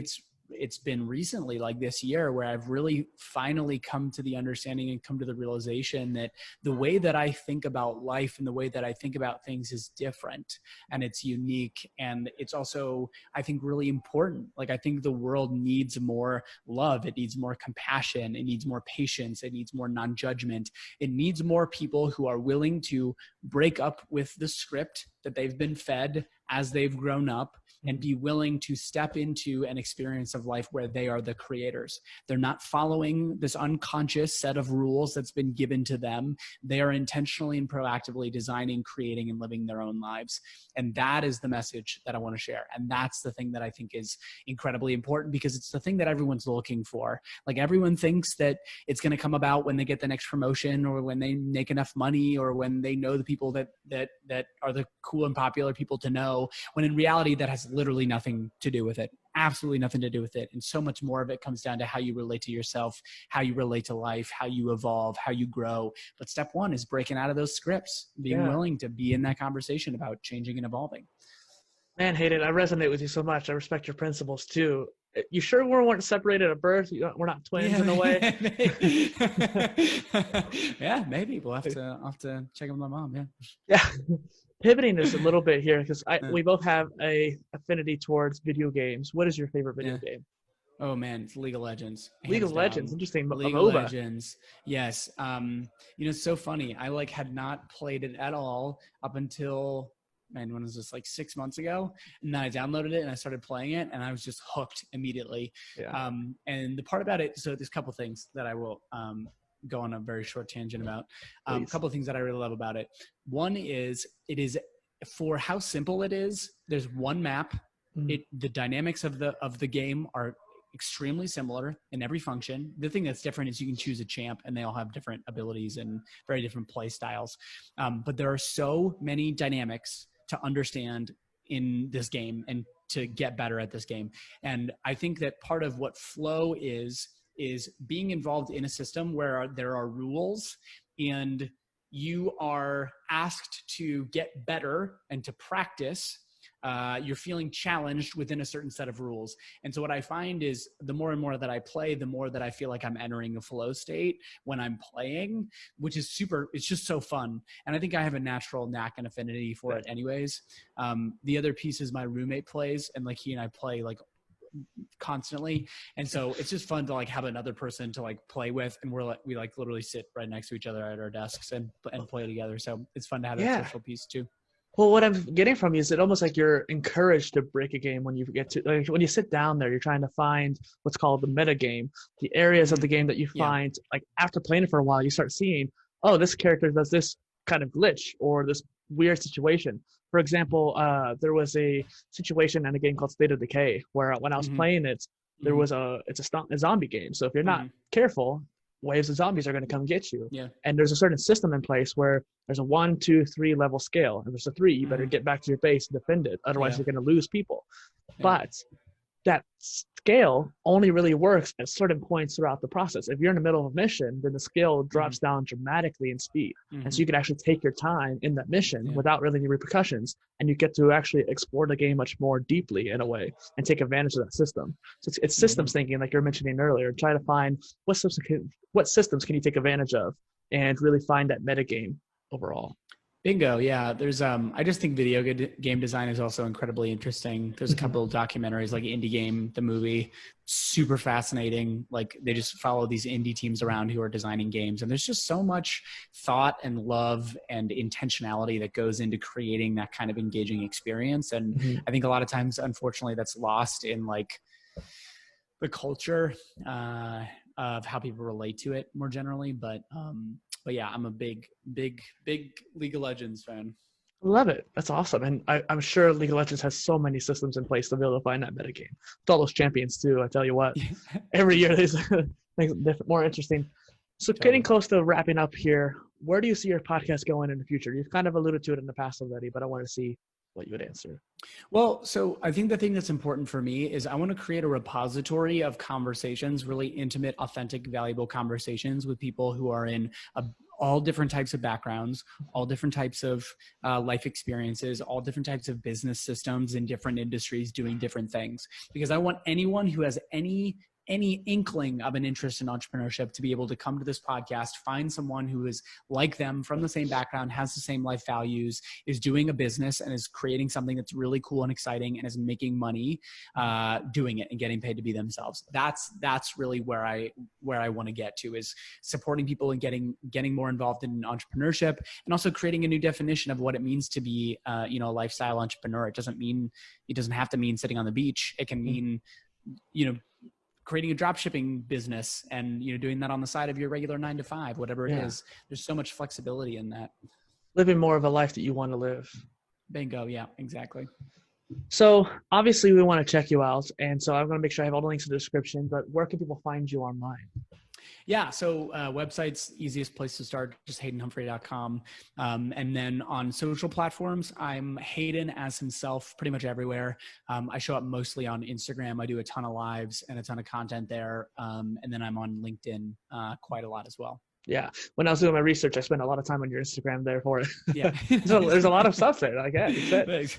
it's been recently, like this year, where I've really finally come to the understanding and come to the realization that the way that I think about life and the way that I think about things is different, and it's unique. And it's also, I think, really important. Like, I think the world needs more love. It needs more compassion. It needs more patience. It needs more non-judgment. It needs more people who are willing to break up with the script that they've been fed as they've grown up and be willing to step into an experience of life where they are the creators. They're not following this unconscious set of rules that's been given to them. They are intentionally and proactively designing, creating, and living their own lives. And that is the message that I want to share. And that's the thing that I think is incredibly important, because it's the thing that everyone's looking for. Like, everyone thinks that it's going to come about when they get the next promotion, or when they make enough money, or when they know the people that are the cool and popular people to know, when in reality that has literally nothing to do with it. Absolutely nothing to do with it. And so much more of it comes down to how you relate to yourself, how you relate to life, how you evolve, how you grow. But step one is breaking out of those scripts, being willing to be in that conversation about changing and evolving. Man, Hayden, I resonate with you so much. I respect your principles too. You sure we weren't separated at birth? We're not twins in a way? Yeah, maybe. We'll have to check on my mom. Yeah. Yeah. Pivoting this a little bit here, because we both have a affinity towards video games. What is your favorite video game? Oh man, it's League of Legends. League of Legends, interesting. League of Legends, yes. It's so funny. I had not played it at all up until, when was this, 6 months ago? And then I downloaded it and I started playing it, and I was just hooked immediately. Yeah. And the part about it, so there's a couple things that I will go on a very short tangent about. A couple of things that I really love about it. One is, it is, for how simple it is, there's one map. The dynamics of the game are extremely similar in every function. The thing that's different is you can choose a champ, and they all have different abilities and very different play styles. But there are so many dynamics to understand in this game and to get better at this game. And I think that part of what flow is being involved in a system where there are rules, and you are asked to get better and to practice. You're feeling challenged within a certain set of rules. And so what I find is, the more and more that I play, the more that I feel like I'm entering a flow state when I'm playing, which is it's just so fun. And I think I have a natural knack and affinity for it anyways. The other piece is my roommate plays, and he and I play constantly. And so it's just fun to have another person to play with. And we literally sit right next to each other at our desks and play together. So it's fun to have that social piece too. Well, what I'm getting from you is it almost like you're encouraged to break a game when you get to, when you sit down there, you're trying to find what's called the meta game, the areas of the game that you find, after playing it for a while, you start seeing, oh, this character does this kind of glitch or this weird situation. For example, there was a situation in a game called State of Decay where when I was playing it, there was it's a zombie game. So if you're not careful, waves of zombies are going to come get you. Yeah. And there's a certain system in place where there's a 1, 2, 3 level scale. And there's a 3, you better get back to your base and defend it. Otherwise, you're going to lose people. Yeah. But that scale only really works at certain points throughout the process. If you're in the middle of a mission, then the scale drops down dramatically in speed. And so you can actually take your time in that mission without really any repercussions. And you get to actually explore the game much more deeply in a way and take advantage of that system. So it's systems thinking, like you were mentioning earlier, try to find what systems can you take advantage of and really find that meta game overall. Bingo. Yeah. There's, I just think video game design is also incredibly interesting. There's a couple of documentaries like Indie Game, the movie, super fascinating. They just follow these indie teams around who are designing games. And there's just so much thought and love and intentionality that goes into creating that kind of engaging experience. And I think a lot of times, unfortunately, that's lost in the culture of how people relate to it more generally. But yeah, I'm a big League of Legends fan. Love it. That's awesome. And I'm sure League of Legends has so many systems in place to be able to find that metagame. With all those champions too, I tell you what. Every year there's things different, more interesting. So getting close to wrapping up here, where do you see your podcast going in the future? You've kind of alluded to it in the past already, but I want to see what you would answer. Well, so I think the thing that's important for me is I want to create a repository of conversations, really intimate, authentic, valuable conversations with people who are in all different types of backgrounds, all different types of life experiences, all different types of business systems in different industries doing different things. Because I want anyone who has any any inkling of an interest in entrepreneurship to be able to come to this podcast, find someone who is like them, from the same background, has the same life values, is doing a business and is creating something that's really cool and exciting and is making money doing it and getting paid to be themselves. That's really where I want to get to, is supporting people and getting more involved in entrepreneurship, and also creating a new definition of what it means to be a lifestyle entrepreneur. It doesn't have to mean sitting on the beach. It can mean, creating a drop shipping business and, doing that on the side of your regular 9 to 5, whatever it is. There's so much flexibility in that. Living more of a life that you want to live. Bingo. Yeah, exactly. So obviously we want to check you out. And so I'm going to make sure I have all the links in the description, but where can people find you online? Yeah. So website's easiest place to start, just haydenhumphrey.com. And then on social platforms, I'm Hayden as himself pretty much everywhere. I show up mostly on Instagram. I do a ton of lives and a ton of content there. And then I'm on LinkedIn quite a lot as well. Yeah. When I was doing my research, I spent a lot of time on your Instagram there for it. Yeah. So there's a lot of stuff there. Like, yeah, Thanks.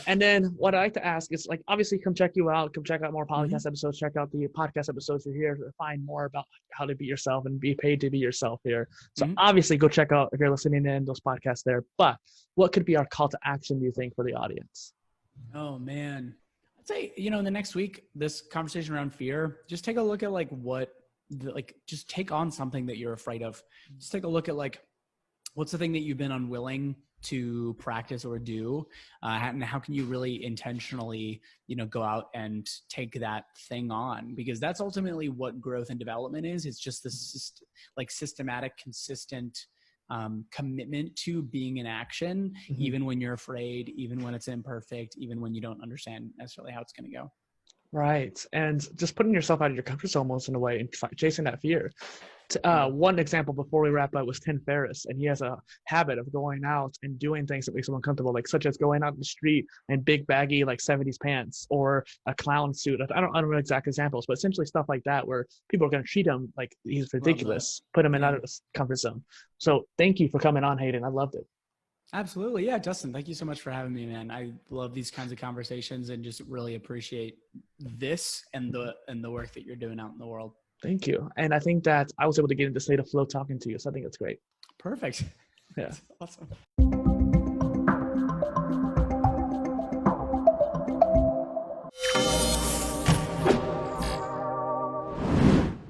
And then what I like to ask is, like, obviously come check you out, come check out more podcast episodes, check out the podcast episodes. You're here to find more about how to be yourself and be paid to be yourself here. So obviously go check out, if you're listening in, those podcasts there. But what could be our call to action, do you think, for the audience? Oh man, I'd say, in the next week, this conversation around fear, just take a look at just take on something that you're afraid of. Just take a look at what's the thing that you've been unwilling to practice or do, and how can you really intentionally, go out and take that thing on? Because that's ultimately what growth and development is. It's just this systematic, consistent commitment to being in action, even when you're afraid, even when it's imperfect, even when you don't understand necessarily how it's going to go. Right. And just putting yourself out of your comfort zone almost in a way and chasing that fear. One example before we wrap up was Tim Ferriss, and he has a habit of going out and doing things that makes him uncomfortable, such as going out in the street in big baggy 70s pants or a clown suit. I don't know exact examples, but essentially stuff like that where people are going to treat him like he's ridiculous, put him in out of his comfort zone. So thank you for coming on, Hayden. I loved it. Absolutely. Yeah. Dustin, thank you so much for having me, man. I love these kinds of conversations and just really appreciate this and the work that you're doing out in the world. Thank you. And I think that I was able to get into state of flow talking to you. So I think it's great. Perfect. Yeah. That's awesome.